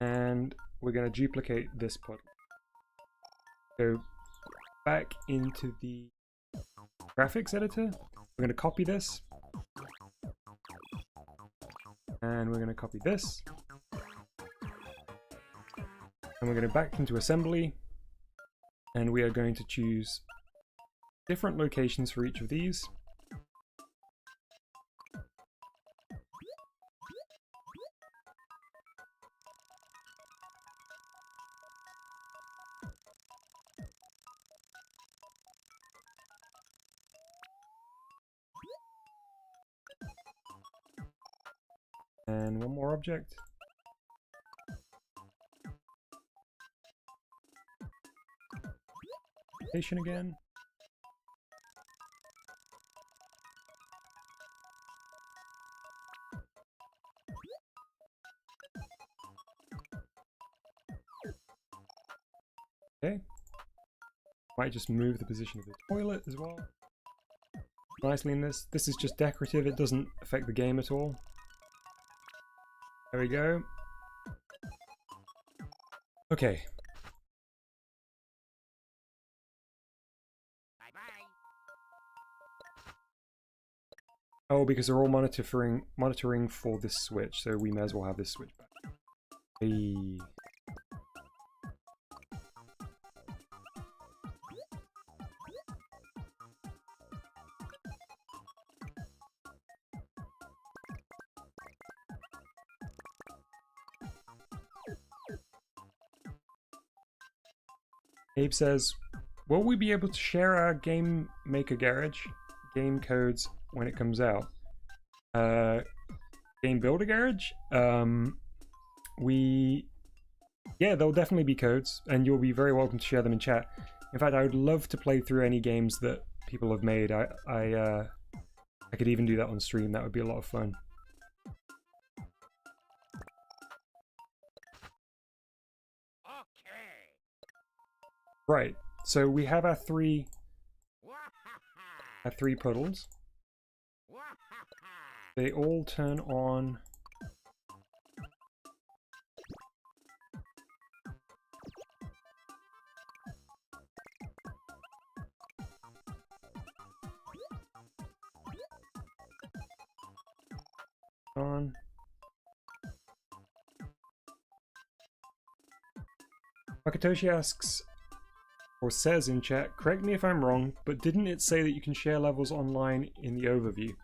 Speaker 1: And we're going to duplicate this puddle. Go back into the graphics editor. We're going to copy this. And we're going to copy this. And we're going to back into assembly. And we are going to choose different locations for each of these. And one more object. Location again. Okay. Might just move the position of the toilet as well. Nicely in this. This is just decorative, it doesn't affect the game at all. There we go. Okay. Oh, because they're all monitoring for this switch, so we may as well have this switch back. Hey. Abe says, will we be able to share our Game Maker Garage game codes when it comes out? Game Builder Garage? Yeah, there'll definitely be codes, and you'll be very welcome to share them in chat. In fact, I would love to play through any games that people have made. I could even do that on stream. That would be a lot of fun. Right, so we have our three puddles. They all turn on. Wakatoshi asks, or says in chat, correct me if I'm wrong, but didn't it say that you can share levels online in the overview?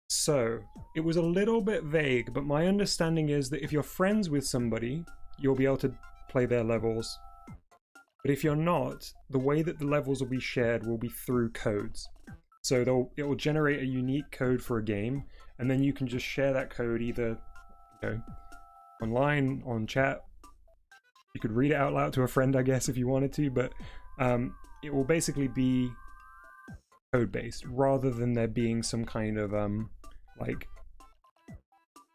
Speaker 1: So, it was a little bit vague, but my understanding is that if you're friends with somebody, you'll be able to play their levels. But if you're not, the way that the levels will be shared will be through codes. So it will generate a unique code for a game, and then you can just share that code either, you know, online, on chat. You could read it out loud to a friend, I guess, if you wanted to, but it will basically be code-based, rather than there being some kind of like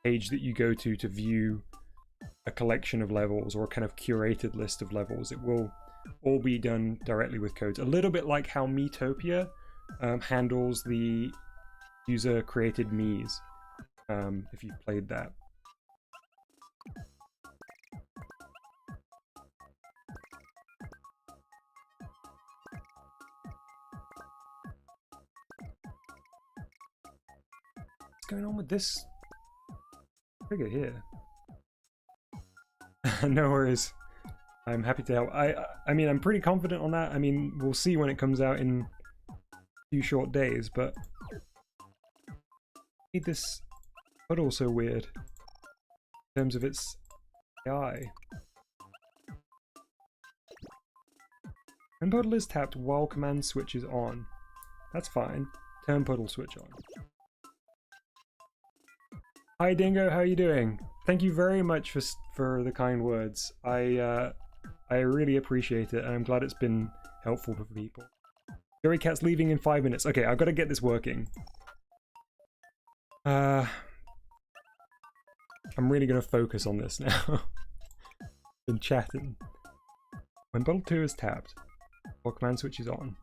Speaker 1: page that you go to view a collection of levels or a kind of curated list of levels. It will all be done directly with codes. A little bit like how Miitopia handles the user-created Miis, if you've played that. What's going on with this trigger here? No worries. I'm happy to help. I mean, I'm pretty confident on that. I mean, we'll see when it comes out in a few short days, but I made this puddle so weird in terms of its AI. Turn puddle is tapped while command switch is on. That's fine. Turn puddle switch on. Hi Dingo, how are you doing? Thank you very much for the kind words. I really appreciate it, and I'm glad it's been helpful for people. Joey Cat's leaving in 5 minutes. Okay, I've got to get this working. I'm really going to focus on this now. Been chatting. When puddle 2 is tapped, or command switch is on,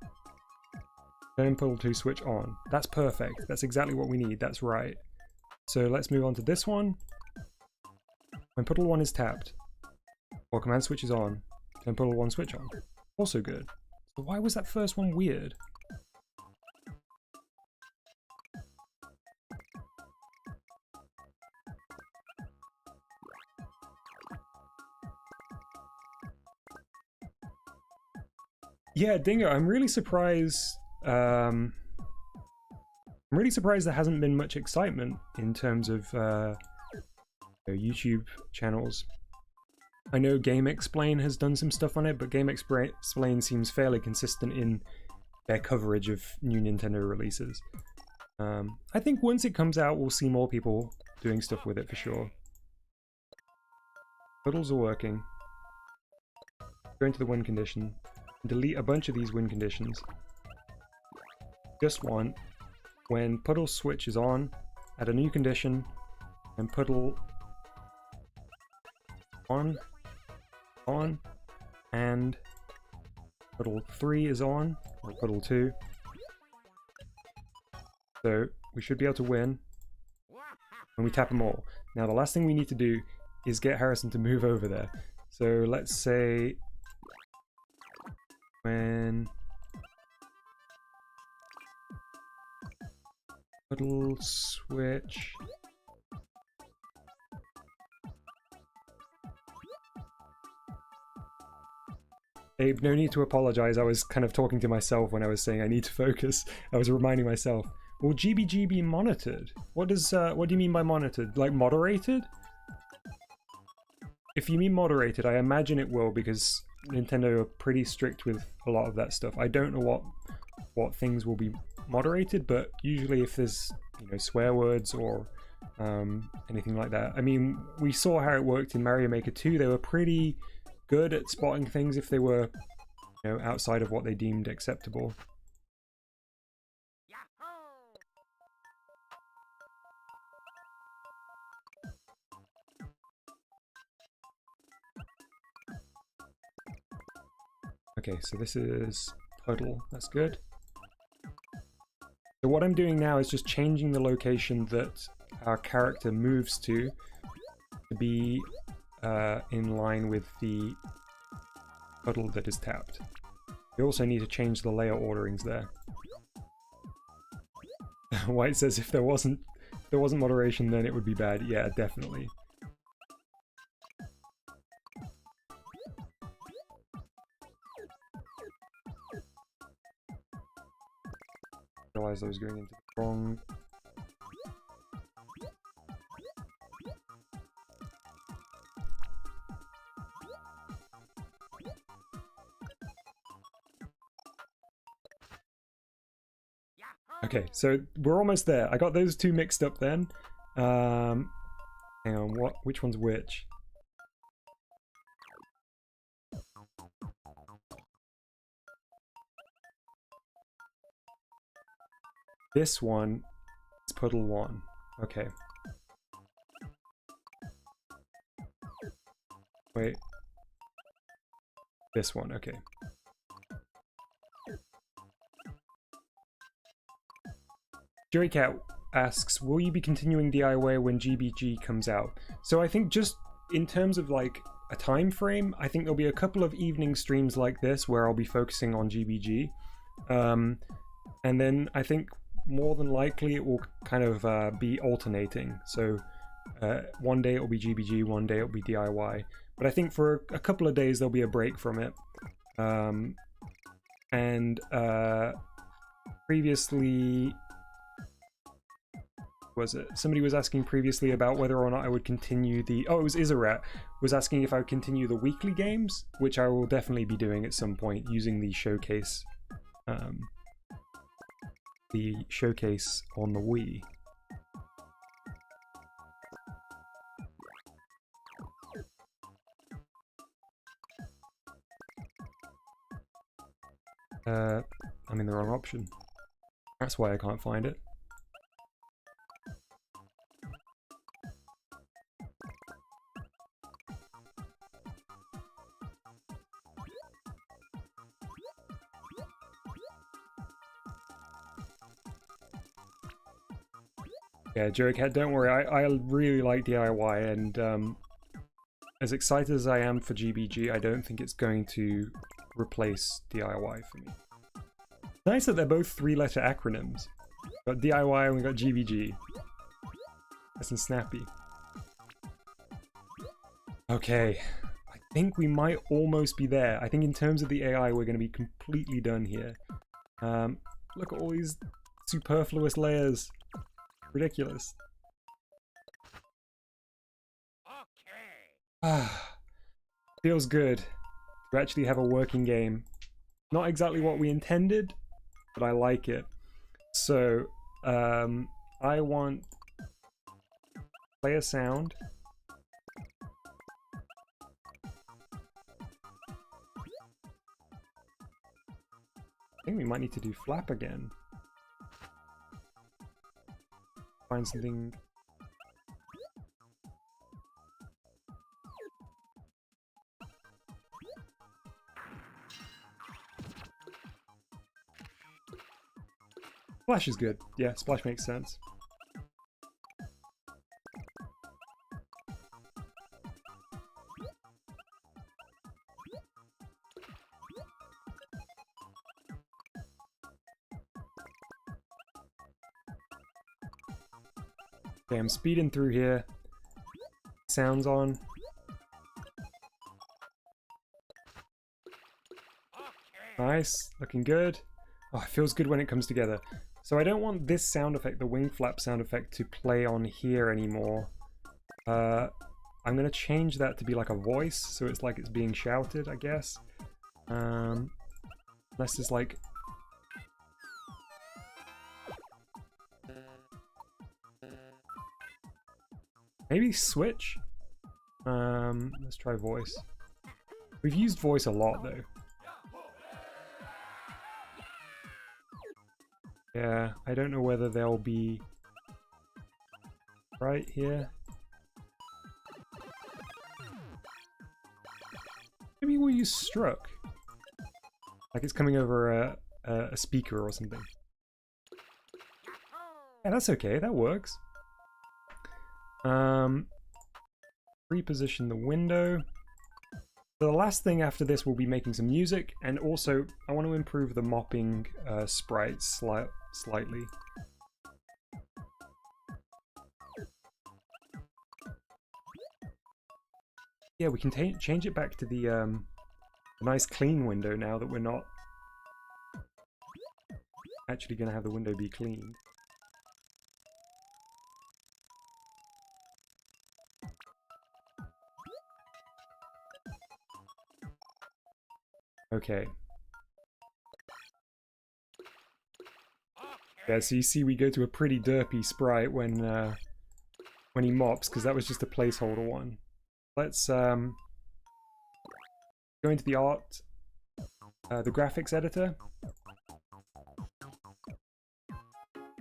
Speaker 1: then puddle 2 switch on. That's perfect. That's exactly what we need. That's right. So let's move on to this one. When puddle 1 is tapped, or command switch is on, then puddle 1 switch on. Also good. So why was that first one weird? Yeah, Dingo, I'm really surprised. I'm really surprised there hasn't been much excitement in terms of YouTube channels. I know Game Explain has done some stuff on it, but Game Explain seems fairly consistent in their coverage of new Nintendo releases. I think once it comes out, we'll see more people doing stuff with it for sure. Puddles are working. Go into the win condition. Delete a bunch of these win conditions. Just one. When puddle switch is on, add a new condition, and puddle on, and puddle 3 is on, or puddle 2. So we should be able to win when we tap them all. Now the last thing we need to do is get Harrison to move over there. So let's say when puddle switch Abe, no need to apologize. I was kind of talking to myself when I was saying I need to focus. I was reminding myself. Will GBG be monitored? What do you mean by monitored? Like moderated? if you mean moderated, I imagine it will, because Nintendo are pretty strict with a lot of that stuff. I don't know what things will be moderated, but usually if there's, you know, swear words or anything like that. I mean, we saw how it worked in Mario Maker 2. They were pretty good at spotting things if they were, you know, outside of what they deemed acceptable. Okay, so this is puddle. That's good. So what I'm doing now is just changing the location that our character moves to be in line with the puddle that is tapped. We also need to change the layer orderings there. White says if there wasn't moderation, then it would be bad. Yeah, definitely. Realized I was going into the wrong. Okay, so we're almost there. I got those two mixed up then. Hang on, which one's which? This one is puddle 1. Okay. Wait. This one, okay. Jerrycat asks, will you be continuing D.I.Y when GBG comes out? So I think just in terms of like a time frame, I think there'll be a couple of evening streams like this where I'll be focusing on GBG. And then I think more than likely it will kind of be alternating. So one day it'll be GBG, one day it'll be D.I.Y. But I think for a couple of days there'll be a break from it. Previously, somebody was asking previously about whether or not I would continue the... Oh, it was Izarat was asking if I would continue the weekly games, which I will definitely be doing at some point using the showcase on the Wii. I'm in the wrong option. That's why I can't find it. Yeah, Jerrycat, don't worry. I really like D.I.Y, and as excited as I am for GBG, I don't think it's going to replace D.I.Y for me. Nice that they're both 3-letter acronyms. We got D.I.Y and we got GBG. Nice and snappy. Okay, I think we might almost be there. I think in terms of the AI, we're going to be completely done here. Look at all these superfluous layers. Ridiculous. Ah, feels good to actually have a working game. Not exactly what we intended, but I like it. So, I want player sound. I think we might need to do flap again. Find something. Splash is good. Yeah, splash makes sense. Okay, I'm speeding through here. Sounds on. Nice, looking good. Oh, it feels good when it comes together. So I don't want this sound effect, the wing flap sound effect, to play on here anymore. I'm gonna change that to be like a voice, so it's like it's being shouted, I guess. Unless it's like... Maybe switch? Let's try voice. We've used voice a lot though. Yeah, I don't know whether they'll be right here. Maybe we'll use struck. Like it's coming over a speaker or something. Yeah, that's okay, that works. Reposition the window. So the last thing after this will be making some music, and also I want to improve the mopping sprites slightly. Yeah, we can change it back to the nice clean window now that we're not actually going to have the window be clean. Okay. Yeah, so you see we go to a pretty derpy sprite when he mops, because that was just a placeholder one. Let's go into the art, the graphics editor.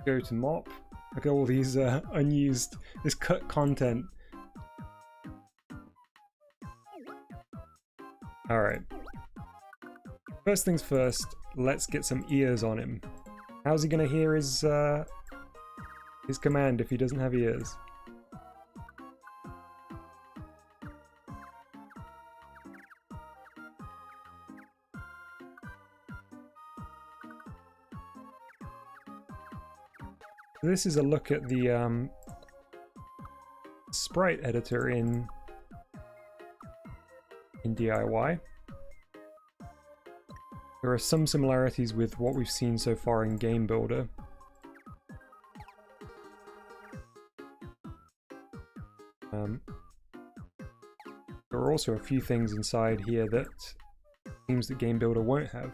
Speaker 1: Go to mop. Look at all these unused, this cut content. Alright. First things first, let's get some ears on him. How's he gonna hear his command if he doesn't have ears? This is a look at the sprite editor in D.I.Y. There are some similarities with what we've seen so far in Game Builder. There are also a few things inside here that seems that Game Builder won't have.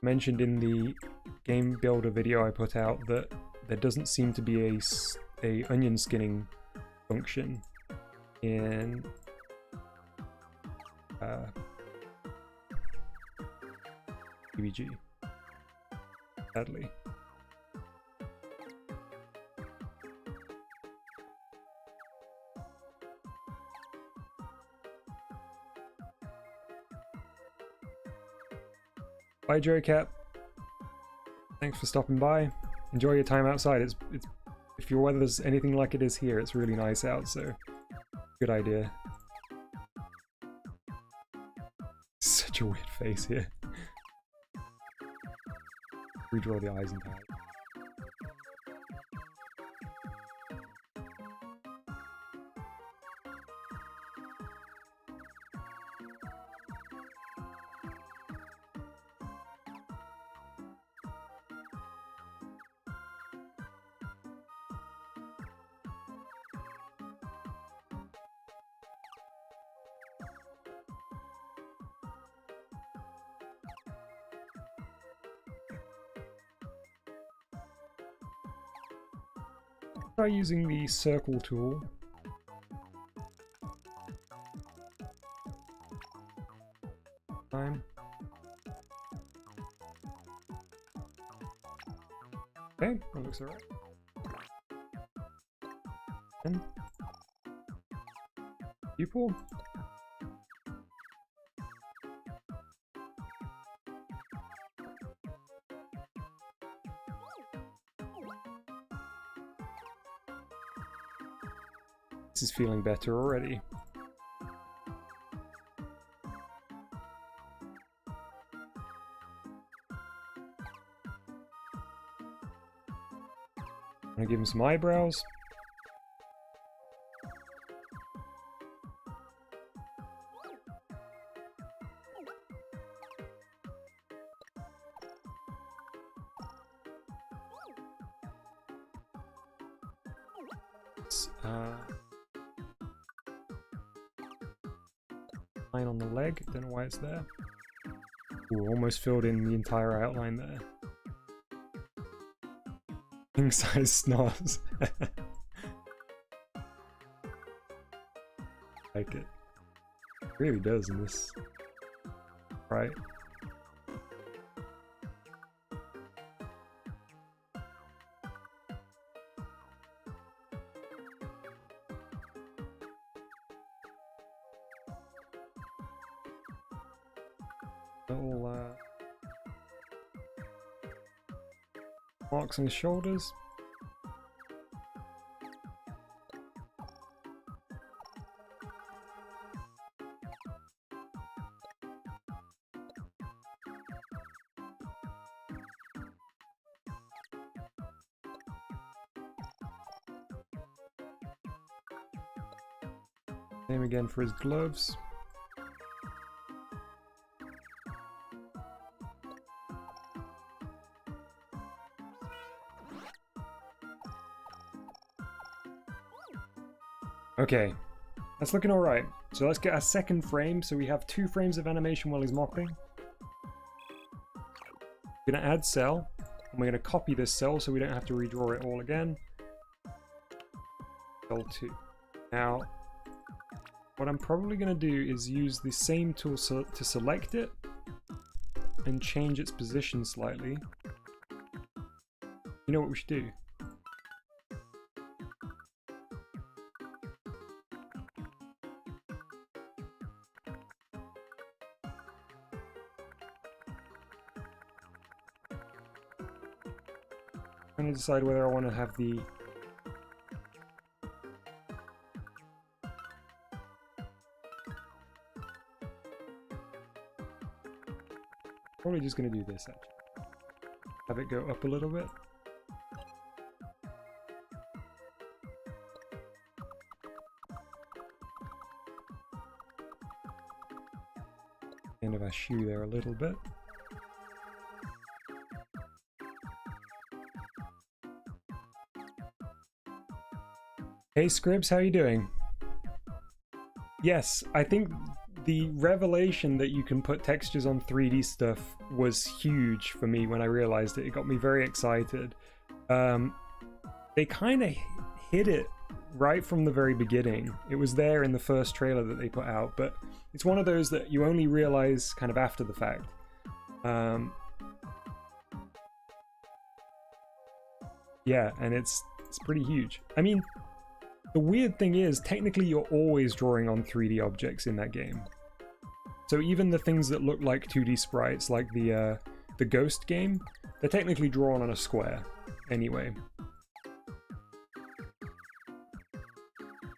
Speaker 1: Mentioned in the Game Builder video I put out that there doesn't seem to be a onion skinning function in PBG, sadly. Bye, JoeCat. Thanks for stopping by. Enjoy your time outside. It's if your weather's anything like it is here, it's really nice out, so good idea. Such a weird face here. Redraw the eyes and pad. Try using the circle tool. Time. Okay, that looks alright. And people. This is feeling better already. I'm gonna give him some eyebrows. line on the leg. Don't know why it's there. Ooh, almost filled in the entire outline there. King-size snars. Like it. It really does in this. Right? Little marks on his shoulders. Same again for his gloves. Okay, that's looking alright. So let's get our second frame, so we have 2 frames of animation while he's mopping. We're going to add cell, and we're going to copy this cell so we don't have to redraw it all again. Cell 2. Now, what I'm probably going to do is use the same tool to select it, and change its position slightly. You know what we should do? I'm going to decide whether I want to have the probably just going to do this actually. Have it go up a little bit. End of our shoe there a little bit. Hey Scribs, how you doing? Yes, I think the revelation that you can put textures on 3D stuff was huge for me when I realized it. It got me very excited. They kind of hid it right from the very beginning. It was there in the first trailer that they put out, but it's one of those that you only realize kind of after the fact. Yeah, and it's pretty huge. I mean, the weird thing is, technically you're always drawing on 3D objects in that game. So even the things that look like 2D sprites, like the Ghost game, they're technically drawn on a square, anyway.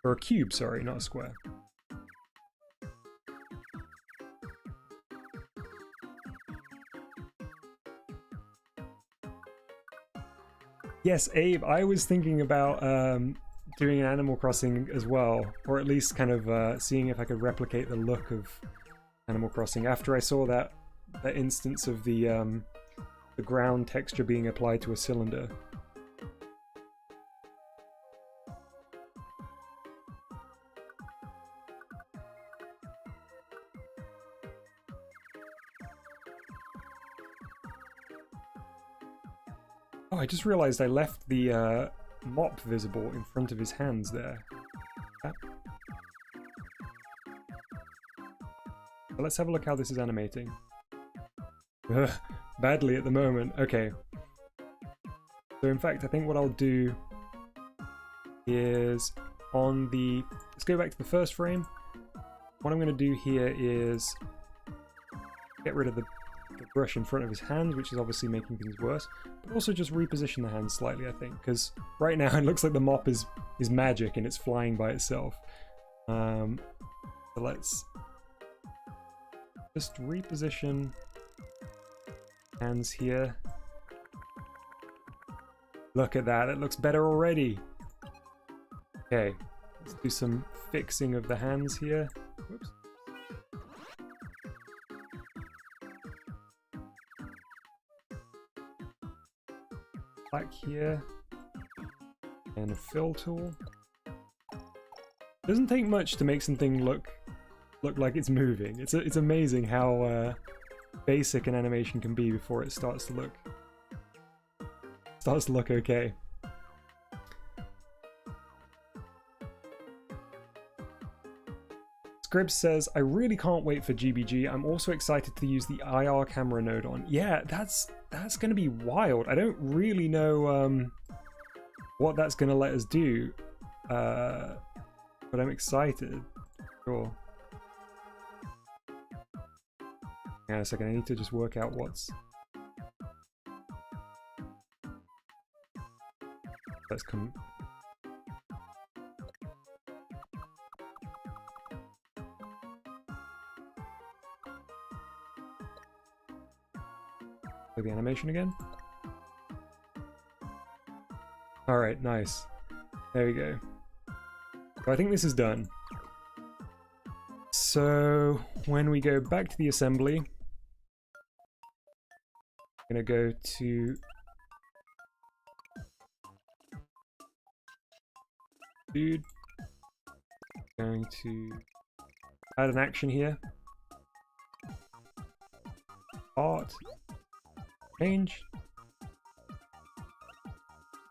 Speaker 1: Or a cube, sorry, not a square. Yes, Abe, I was thinking about doing an Animal Crossing as well, or at least kind of seeing if I could replicate the look of Animal Crossing after I saw that instance of the ground texture being applied to a cylinder. Oh, I just realized I left the mop visible in front of his hands there. So let's have a look how this is animating. Ugh, badly at the moment. Okay. So in fact, I think what I'll do is on the... Let's go back to the first frame. What I'm going to do here is get rid of the brush in front of his hands, which is obviously making things worse, but also just reposition the hands slightly, I think, because right now it looks like the mop is magic and it's flying by itself. So let's just reposition hands here. Look at that, it looks better already. Okay, let's do some fixing of the hands here. Whoops. Black here, and a fill tool. Doesn't take much to make something look look like it's moving. It's amazing how basic an animation can be before it starts to look okay. Scribs says, I really can't wait for GBG. I'm also excited to use the IR camera node on. Yeah, that's going to be wild. I don't really know what that's going to let us do, but I'm excited. Sure. Hang on a second, I need to just work out what's... Let's come... Play the animation again. Alright, nice. There we go. So I think this is done. So when we go back to the assembly, I'm going to go to dude. Going to add an action here. Art. Change.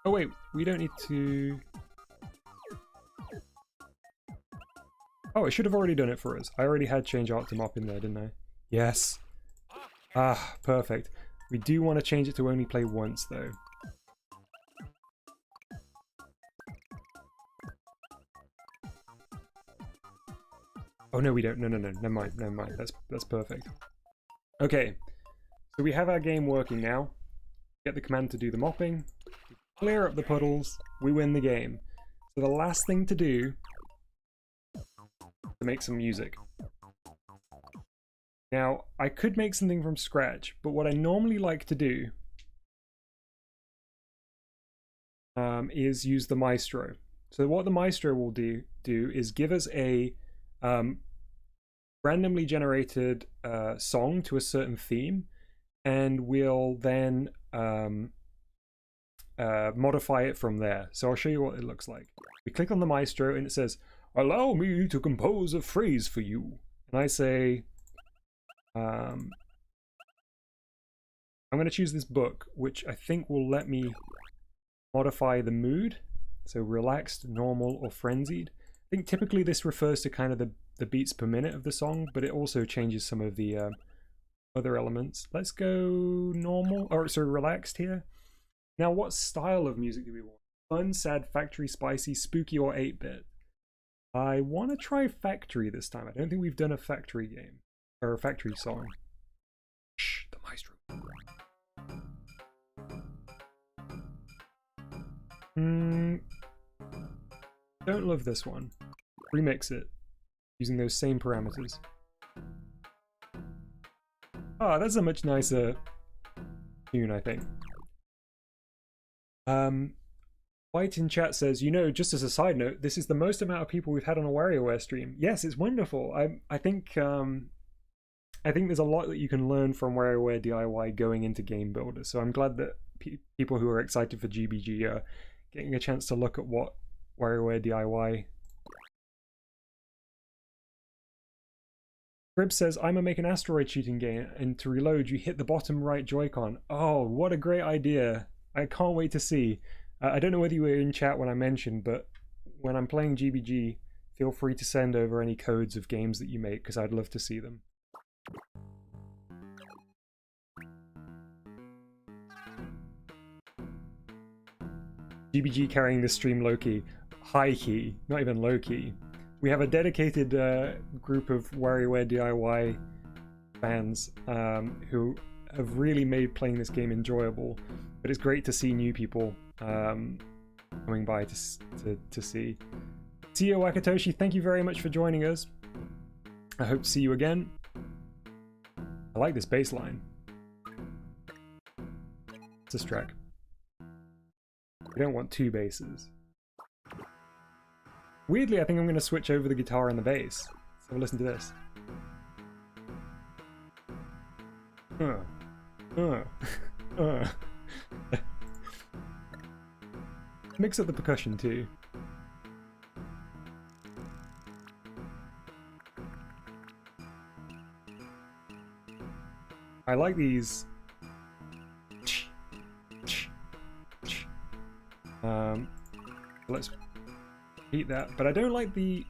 Speaker 1: Oh wait, we don't need to... Oh, it should have already done it for us. I already had change art to mop in there, didn't I? Yes. Ah, perfect. We do want to change it to only play once, though. Oh no, we don't. No, never mind. That's perfect. Okay, so we have our game working now. Get the command to do the mopping. Clear up the puddles. We win the game. So the last thing to do is to make some music. Now, I could make something from scratch, but what I normally like to do is use the Maestro. So what the Maestro will do is give us a randomly generated song to a certain theme, and we'll then modify it from there. So I'll show you what it looks like. We click on the Maestro and it says, allow me to compose a phrase for you. And I say, I'm going to choose this book, which I think will let me modify the mood. So relaxed, normal, or frenzied. I think typically this refers to kind of the beats per minute of the song, but it also changes some of the other elements. Let's go normal, or sorry, relaxed here. Now, what style of music do we want? Fun, sad, factory, spicy, spooky, or 8-bit? I want to try factory this time. I don't think we've done a factory game, or a factory song. Shh, the Maestro. Don't love this one. Remix it using those same parameters. Ah, that's a much nicer tune, I think. White in chat says, you know, just as a side note, this is the most amount of people we've had on a WarioWare stream. Yes, it's wonderful. I think there's a lot that you can learn from WarioWare DIY going into Game Builder. So I'm glad that people who are excited for GBG are getting a chance to look at what WarioWare DIY. Grib says, I'm gonna make an asteroid shooting game, and to reload you hit the bottom right Joy-Con. Oh, what a great idea. I can't wait to see. I don't know whether you were in chat when I mentioned, but when I'm playing GBG, feel free to send over any codes of games that you make, because I'd love to see them. GBG carrying this stream low-key. High-key, not even low-key. We have a dedicated group of WarioWare DIY fans who have really made playing this game enjoyable, but it's great to see new people coming by to see. CEO Wakatoshi, thank you very much for joining us. I hope to see you again. I like this bass line. It's this track. We don't want two basses. Weirdly, I think I'm going to switch over the guitar and the bass. Let's have a listen to this. Mix up the percussion too. I like these. Let's eat that, but I don't like the.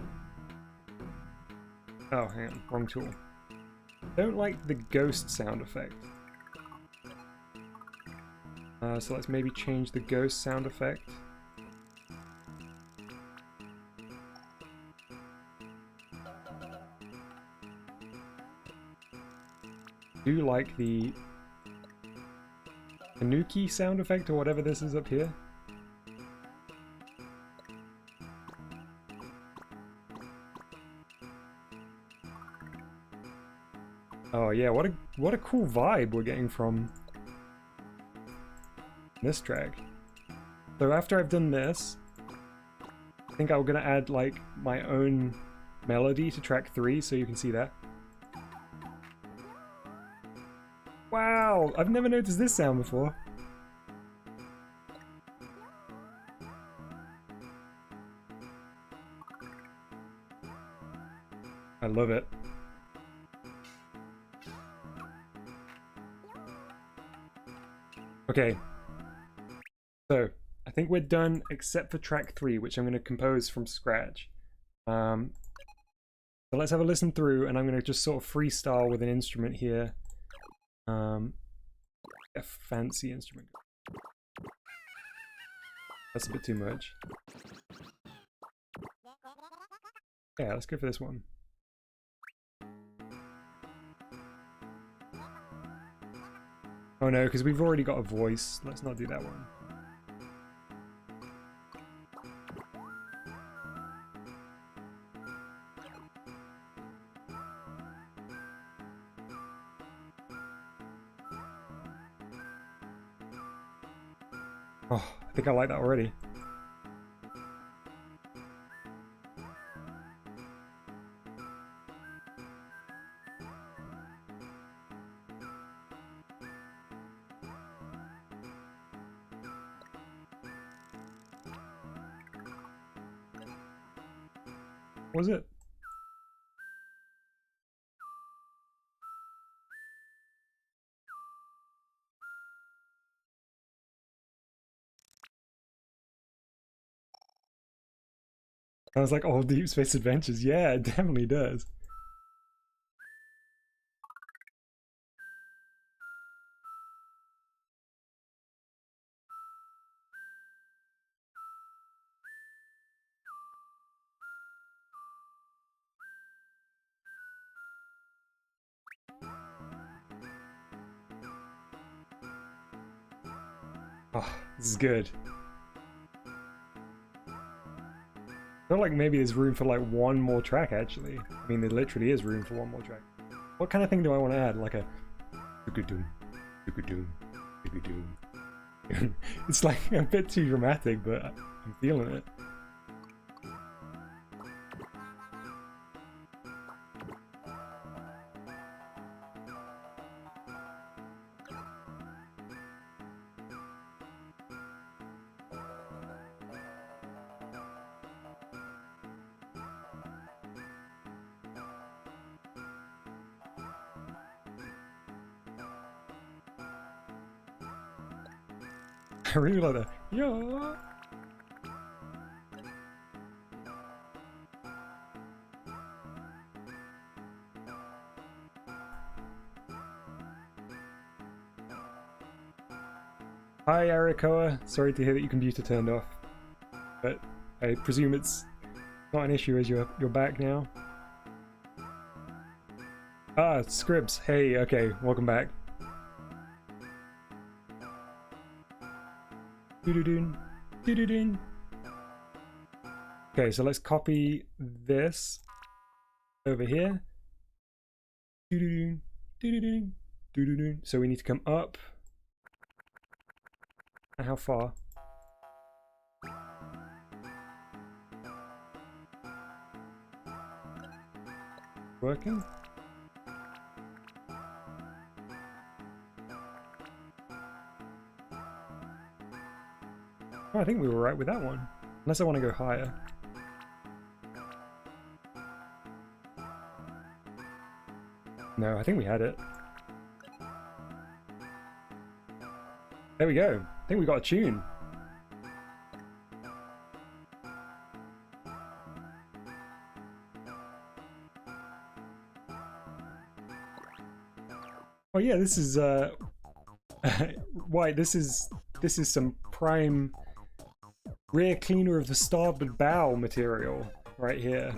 Speaker 1: Oh, hang on, wrong tool. Don't like the ghost sound effect. So let's maybe change the ghost sound effect. Do like the Tanuki sound effect or whatever this is up here. Oh yeah, what a cool vibe we're getting from this track. So after I've done this, I think I'm gonna add like my own melody to track 3 so you can see that. Wow, I've never noticed this sound before. I love it. Okay, so I think we're done except for track 3, which I'm going to compose from scratch. So let's have a listen through, and I'm going to just sort of freestyle with an instrument here. A fancy instrument. That's a bit too much. Yeah, let's go for this one. Oh no, because we've already got a voice. Let's not do that one. Oh, I think I like that already. Was it? I was like, oh, Deep Space Adventures. Yeah, it definitely does. Oh, this is good. I feel like maybe there's room for like one more track, actually. I mean, there literally is room for one more track. What kind of thing do I want to add? Like a... It's like a bit too dramatic, but I'm feeling it. I really like that. Yeah. Hi, Arikoa. Sorry to hear that your computer turned off, but I presume it's not an issue as you're back now. Ah, Scribs. Hey, okay, welcome back. Doo-doo-doon, doo-doo-doon. Okay, so let's copy this over here. Doo-doo-doon, doo-doo-doon, doo-doo-doon. So we need to come up. And how far? Working? Oh, I think we were right with that one. Unless I want to go higher. No, I think we had it. There we go. I think we got a tune. Oh yeah, this is White, this is some prime rear cleaner of the starboard bow material right here.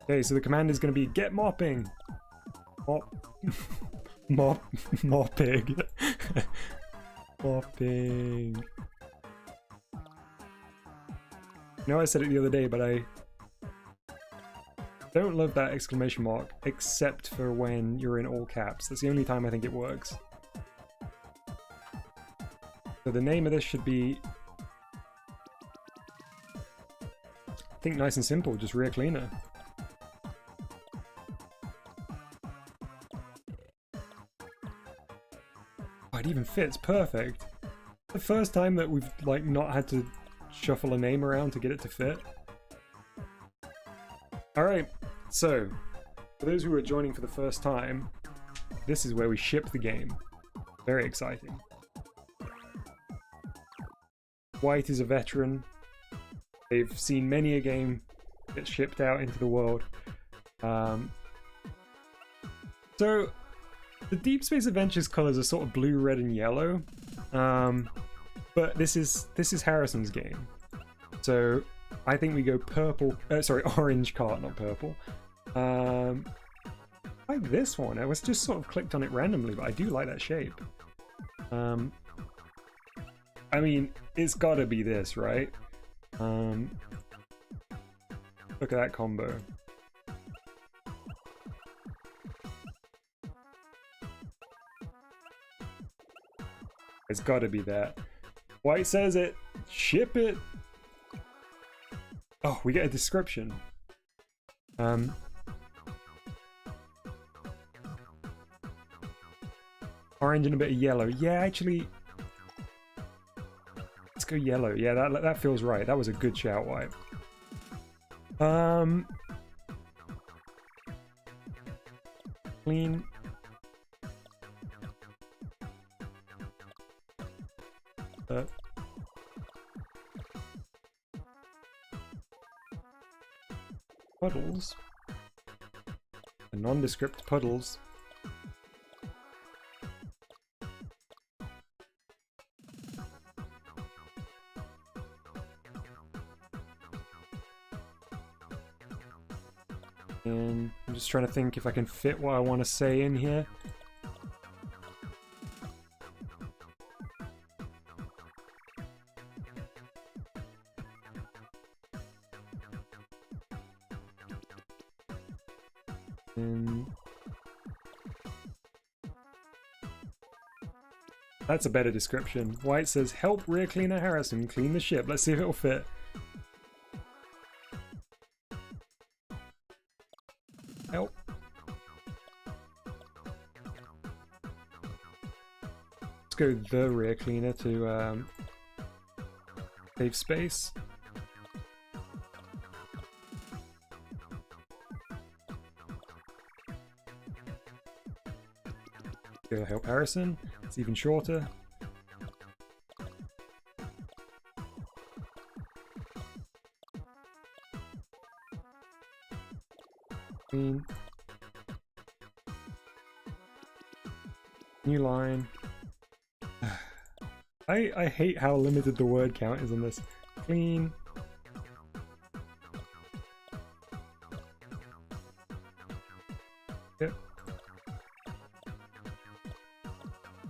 Speaker 1: Okay, so the command is going to be get mopping. Mop. Mopping. Mopping. I know I said it the other day, but I don't love that exclamation mark, except for when you're in all caps. That's the only time I think it works. So the name of this should be, I think nice and simple, just rear cleaner. It even fits perfect. The first time that we've like not had to shuffle a name around to get it to fit. Alright, so for those who are joining for the first time, this is where we ship the game. Very exciting. White is a veteran. They've seen many a game get shipped out into the world. So the Deep Space Adventures colors are sort of blue, red, and yellow, but this is Harrison's game, so I think we go purple. Sorry, orange cart, not purple. I like this one. I was just sort of clicked on it randomly, but I do like that shape. I mean, it's got to be this, right? Look at that combo. It's got to be that. White says it. Ship it. Oh, we get a description. Orange and a bit of yellow. Yeah, actually, let's go yellow. Yeah, that feels right. That was a good shout, White. Clean. Puddles. The nondescript puddles. And I'm just trying to think if I can fit what I want to say in here. That's a better description. White says, help rear cleaner Harrison clean the ship. Let's see if it'll fit. Help. Let's go the rear cleaner to save space. Go help Harrison. It's even shorter. Clean. New line. I hate how limited the word count is on this. Clean. Yep.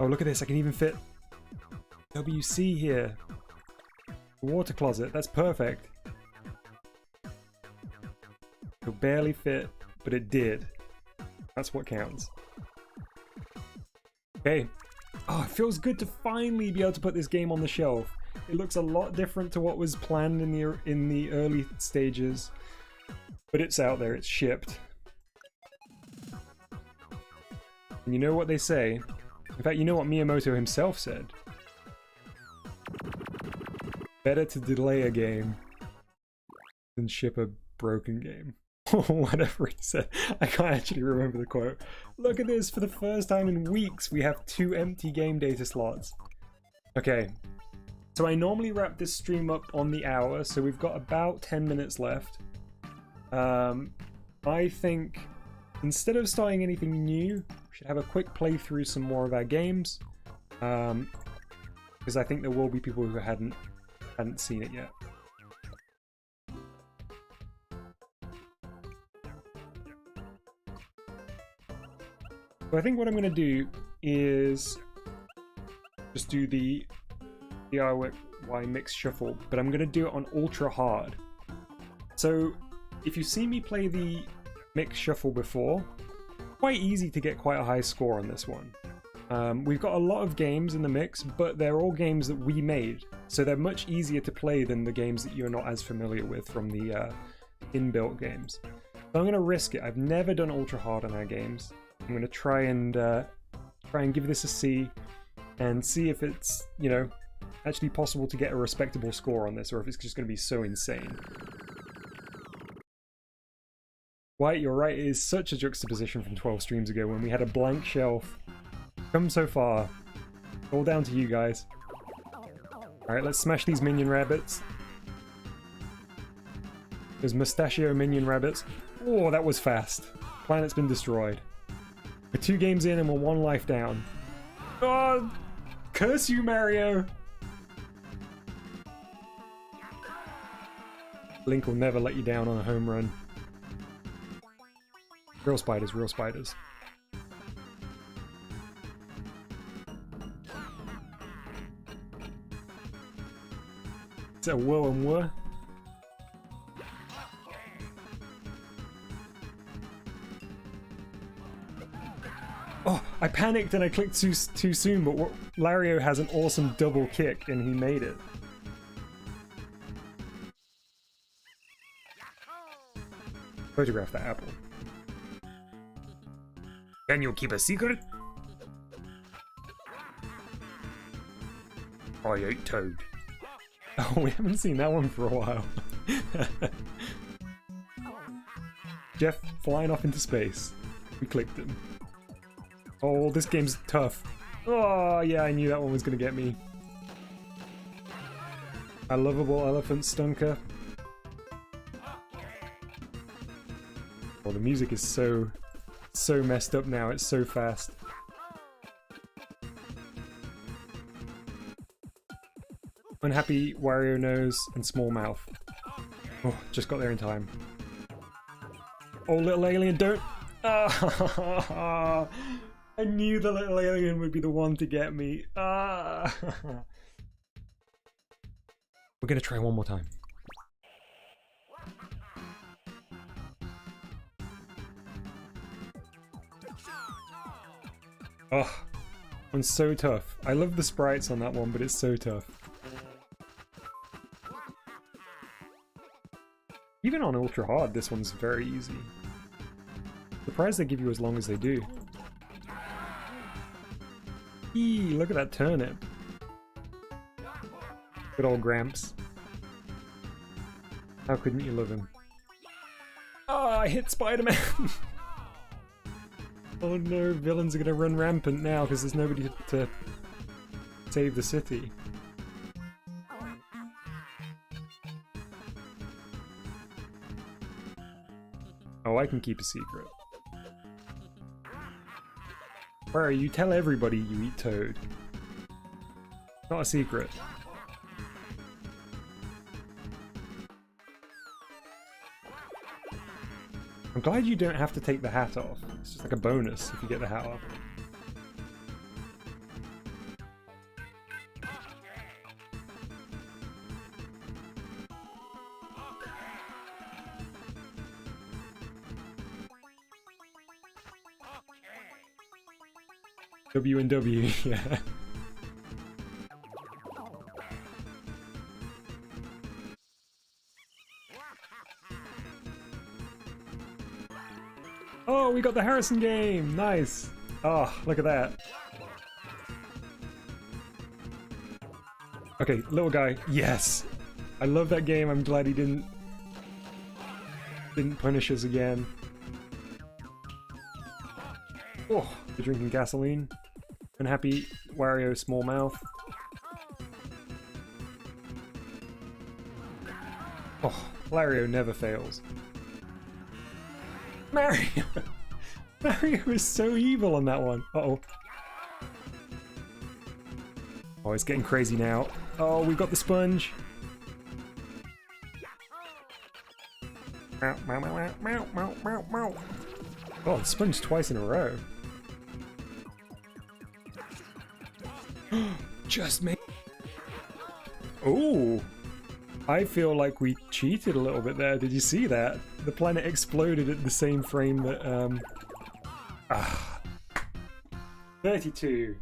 Speaker 1: Oh, look at this. I can even fit WC here. Water closet. That's perfect. It'll barely fit, but it did. That's what counts. Okay. Oh, it feels good to finally be able to put this game on the shelf. It looks a lot different to what was planned in the early stages, but it's out there. It's shipped. And you know what they say? In fact, you know what Miyamoto himself said? Better to delay a game than ship a broken game. Or whatever he said. I can't actually remember the quote. Look at this, for the first time in weeks, we have 2 empty game data slots. Okay, so I normally wrap this stream up on the hour, so we've got about 10 minutes left. I think instead of starting anything new, we should have a quick playthrough some more of our games. Because I think there will be people who hadn't seen it yet. So I think what I'm going to do is just do the D.I.Y mix shuffle, but I'm going to do it on ultra hard. So if you see me play the mix shuffle before, quite easy to get quite a high score on this one. We've got a lot of games in the mix, but they're all games that we made, so they're much easier to play than the games that you're not as familiar with from the inbuilt games. So I'm going to risk it. I've never done ultra hard on our games. I'm going to try and give this a C and see if it's, you know, actually possible to get a respectable score on this, or if it's just going to be so insane. White, you're right, it is such a juxtaposition from 12 streams ago when we had a blank shelf. Come so far. All down to you guys. Alright, let's smash these minion rabbits. Those mustachio minion rabbits. Oh, that was fast. Planet's been destroyed. We're 2 games in and we're 1 life down. Oh, curse you, Mario! Link will never let you down on a home run. Real spiders, real spiders. Is that whoa and whoa? Oh, I panicked and I clicked too soon, but Wario has an awesome double kick and he made it. Photograph that apple.
Speaker 3: Can you keep a secret? I ate Toad.
Speaker 1: Oh, we haven't seen that one for a while. Jeff flying off into space. We clicked him. Oh, this game's tough. Oh, yeah, I knew that one was going to get me. A lovable elephant stunker. Oh, the music is so messed up now. It's so fast. Unhappy Wario nose and small mouth. Oh, just got there in time. Oh, little alien, don't! Ah, I knew the little alien would be the one to get me. Ah. We're gonna try one more time. Oh, one's so tough. I love the sprites on that one, but it's so tough. Even on ultra hard, this one's very easy. Surprised they give you as long as they do. Eee, look at that turnip. Good old Gramps. How couldn't you love him? Oh, I hit Spider-Man! Oh no, villains are gonna run rampant now because there's nobody to save the city. Oh, I can keep a secret. Where you tell everybody you eat Toad. Not a secret. I'm glad you don't have to take the hat off. It's just like a bonus if you get the hat off. W and W, yeah. Oh, we got the Harrison game! Nice! Oh, look at that. Okay, little guy. Yes! I love that game. I'm glad he didn't punish us again. Oh, you're drinking gasoline. Unhappy Wario small mouth. Oh, Wario never fails. Mario! Mario is so evil on that one. Uh-oh. Oh, it's getting crazy now. Oh, we got the sponge. Meow, meow, meow, meow, meow, meow, meow. Oh, the sponge twice in a row. Just me. Oh, I feel like we cheated a little bit there. Did you see that? The planet exploded at the same frame that 32.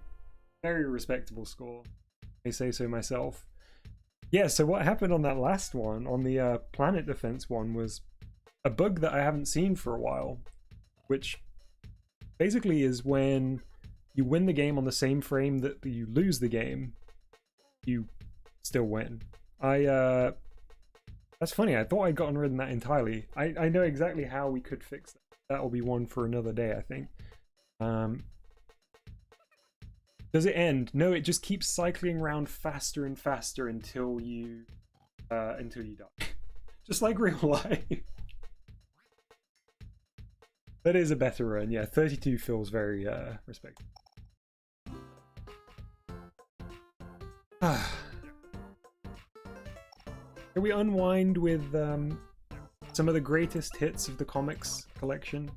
Speaker 1: Very respectable score. I say so myself. Yeah, so what happened on that last one, on the planet defense one, was a bug that I haven't seen for a while, which basically is when you win the game on the same frame that you lose the game, you still win. That's funny, I thought I'd gotten rid of that entirely. I know exactly how we could fix that. That'll be one for another day, I think. Does it end? No, it just keeps cycling around faster and faster until you die. Just like real life. That is a better run, yeah. 32 feels very respectable. Can we unwind with some of the greatest hits of the comics collection?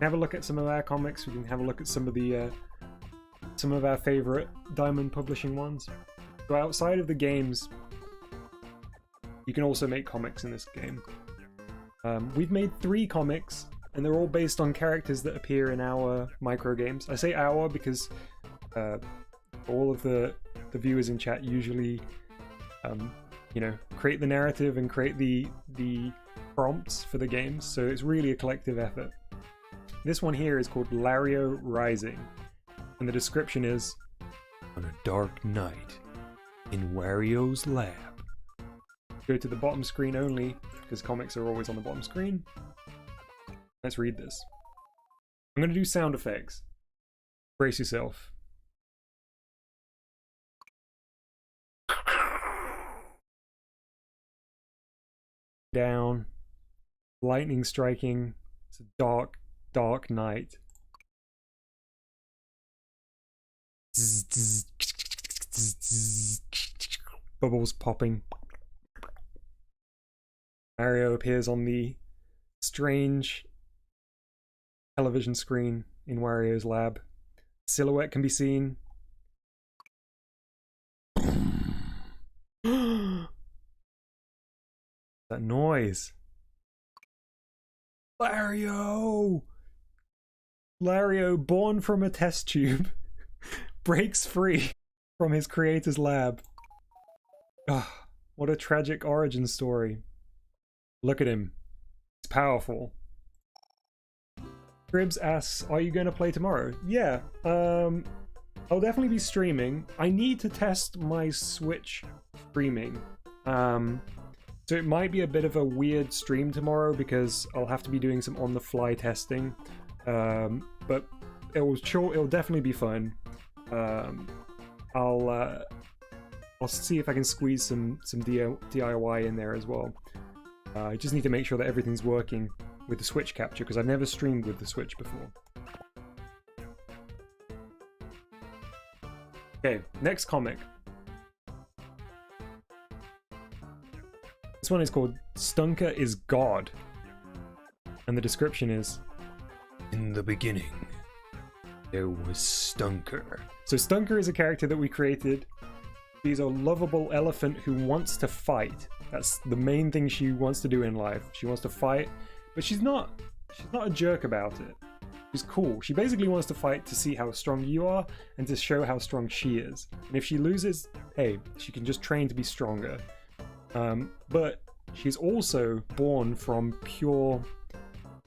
Speaker 1: Have a look at some of our comics. We can have a look at some of our favorite Diamond Publishing ones. So outside of the games, you can also make comics in this game. We've made 3 comics, and they're all based on characters that appear in our micro games. I say our because all of the viewers in chat usually, you know, create the narrative and create the prompts for the games. So it's really a collective effort. This one here is called Wario Rising, and the description is: on a dark night in Wario's lab. Go to the bottom screen only, because comics are always on the bottom screen. Let's read this. I'm going to do sound effects. Brace yourself. Down. Lightning striking. It's a dark, dark night. Bubbles popping. Mario appears on the strange television screen in Wario's lab. Silhouette can be seen. That noise. Wario! Wario, born from a test tube, breaks free from his creator's lab. Ah, what a tragic origin story. Look at him. It's powerful. Cribs asks, are you going to play tomorrow? Yeah, I'll definitely be streaming. I need to test my Switch streaming. So it might be a bit of a weird stream tomorrow because I'll have to be doing some on-the-fly testing. But it'll definitely be fun. I'll see if I can squeeze some DIY in there as well. I just need to make sure that everything's working with the Switch capture, because I've never streamed with the Switch before. Okay, next comic. This one is called Stunker is God. And the description is: in the beginning, there was Stunker. So Stunker is a character that we created. She's a lovable elephant who wants to fight. That's the main thing she wants to do in life. She wants to fight, but she's not a jerk about it. She's cool. She basically wants to fight to see how strong you are and to show how strong she is. And if she loses, hey, she can just train to be stronger. But she's also born from pure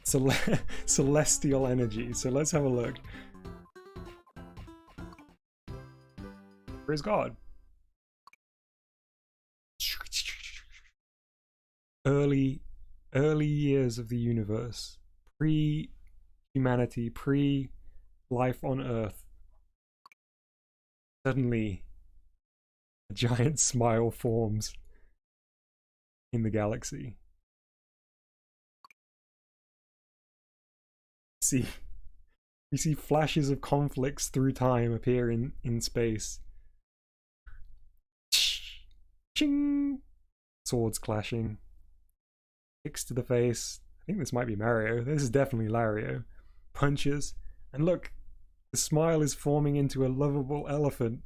Speaker 1: celestial energy. So let's have a look. Where's God? early years of the universe, pre-humanity, pre-life on Earth. Suddenly, a giant smile forms in the galaxy. We see flashes of conflicts through time appear in space. Ching! Swords clashing. Kicks to the face. I think this might be Mario. This is definitely Lario. Punches. And look, the smile is forming into a lovable elephant.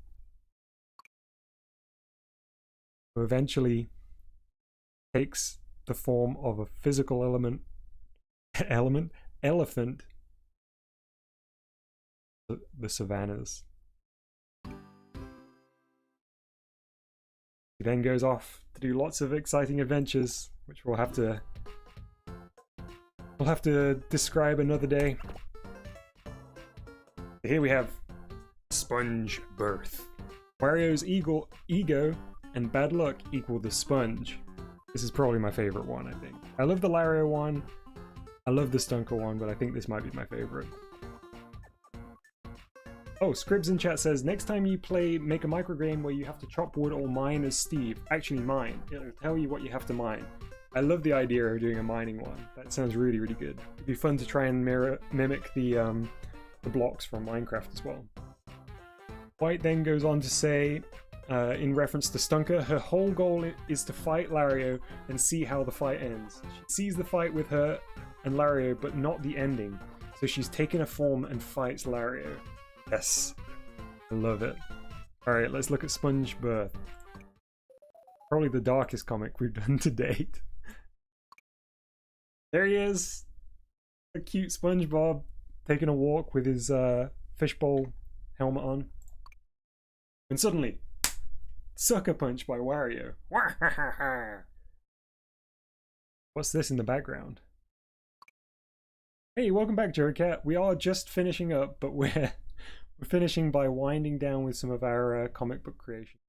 Speaker 1: Who eventually takes the form of a physical elephant. The savannas. He then goes off to do lots of exciting adventures, which we'll have to describe another day. Here we have Sponge Birth. Wario's ego and bad luck equal the sponge. This is probably my favorite one, I think. I love the Lario one. I love the Stunker one, but I think this might be my favorite. Oh, Scribs in chat says, next time you play, make a microgame where you have to chop wood or mine as Steve. Actually mine. It'll tell you what you have to mine. I love the idea of doing a mining one. That sounds really, really good. It'd be fun to try and mimic the blocks from Minecraft as well. White then goes on to say, in reference to Stunker, her whole goal is to fight Lario and see how the fight ends. She sees the fight with her and Lario, but not the ending. So she's taken a form and fights Lario. Yes, I love it. Alright, let's look at Sponge Birth. Probably the darkest comic we've done to date. There he is! A cute SpongeBob taking a walk with his fishbowl helmet on. And suddenly, sucker punch by Wario. What's this in the background? Hey, welcome back, Joe Cat. We are just finishing up, but we're finishing by winding down with some of our comic book creations.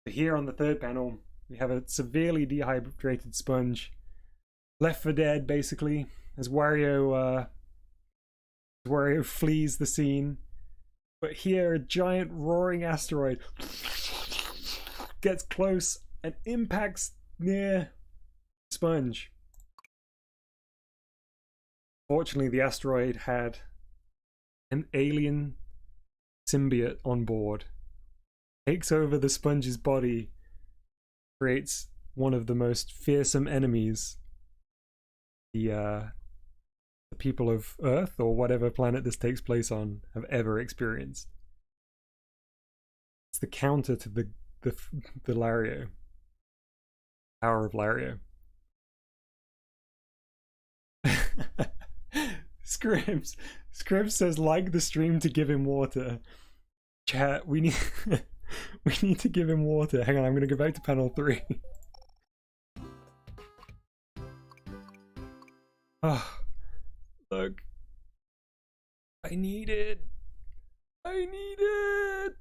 Speaker 1: Here on the third panel, we have a severely dehydrated Sponge, left for dead basically, as Wario flees the scene. But here, a giant roaring asteroid gets close and impacts near Sponge. Fortunately, the asteroid had an alien symbiote on board. Takes over the Sponge's body, creates one of the most fearsome enemies the people of Earth, or whatever planet this takes place on, have ever experienced. It's the counter to the Lario. Power of Lario. Scribs says, like the stream to give him water. Chat, we need we need to give him water. Hang on, I'm gonna go back to panel 3. Oh, look. I need it. I need it.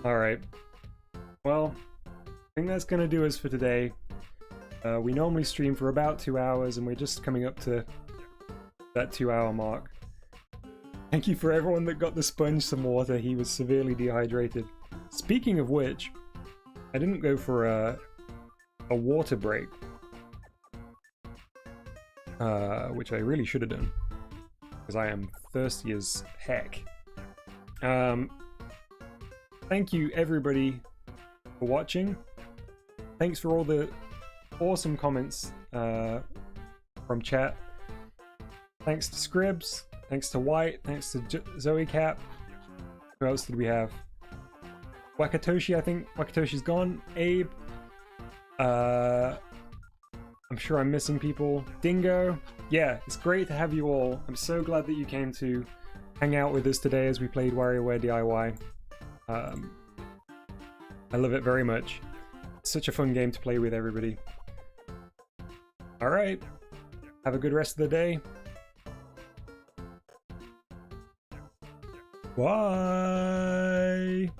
Speaker 1: Alright. Well, I think that's gonna do us for today. We normally stream for about 2 hours, and we're just coming up to that 2-hour mark. Thank you for everyone that got the Sponge some water. He was severely dehydrated. Speaking of which, I didn't go for a water break, which I really should have done, because I am thirsty as heck. Thank you everybody for watching. Thanks for all the awesome comments from chat. Thanks to Scribs, thanks to White, thanks to Zoe Cap. Who else did we have? Wakatoshi, I think Wakatoshi's gone. Abe. I'm sure I'm missing people. Dingo. Yeah, it's great to have you all. I'm so glad that you came to hang out with us today as we played WarioWare D.I.Y. I love it very much. It's such a fun game to play with everybody. Alright, have a good rest of the day. Bye!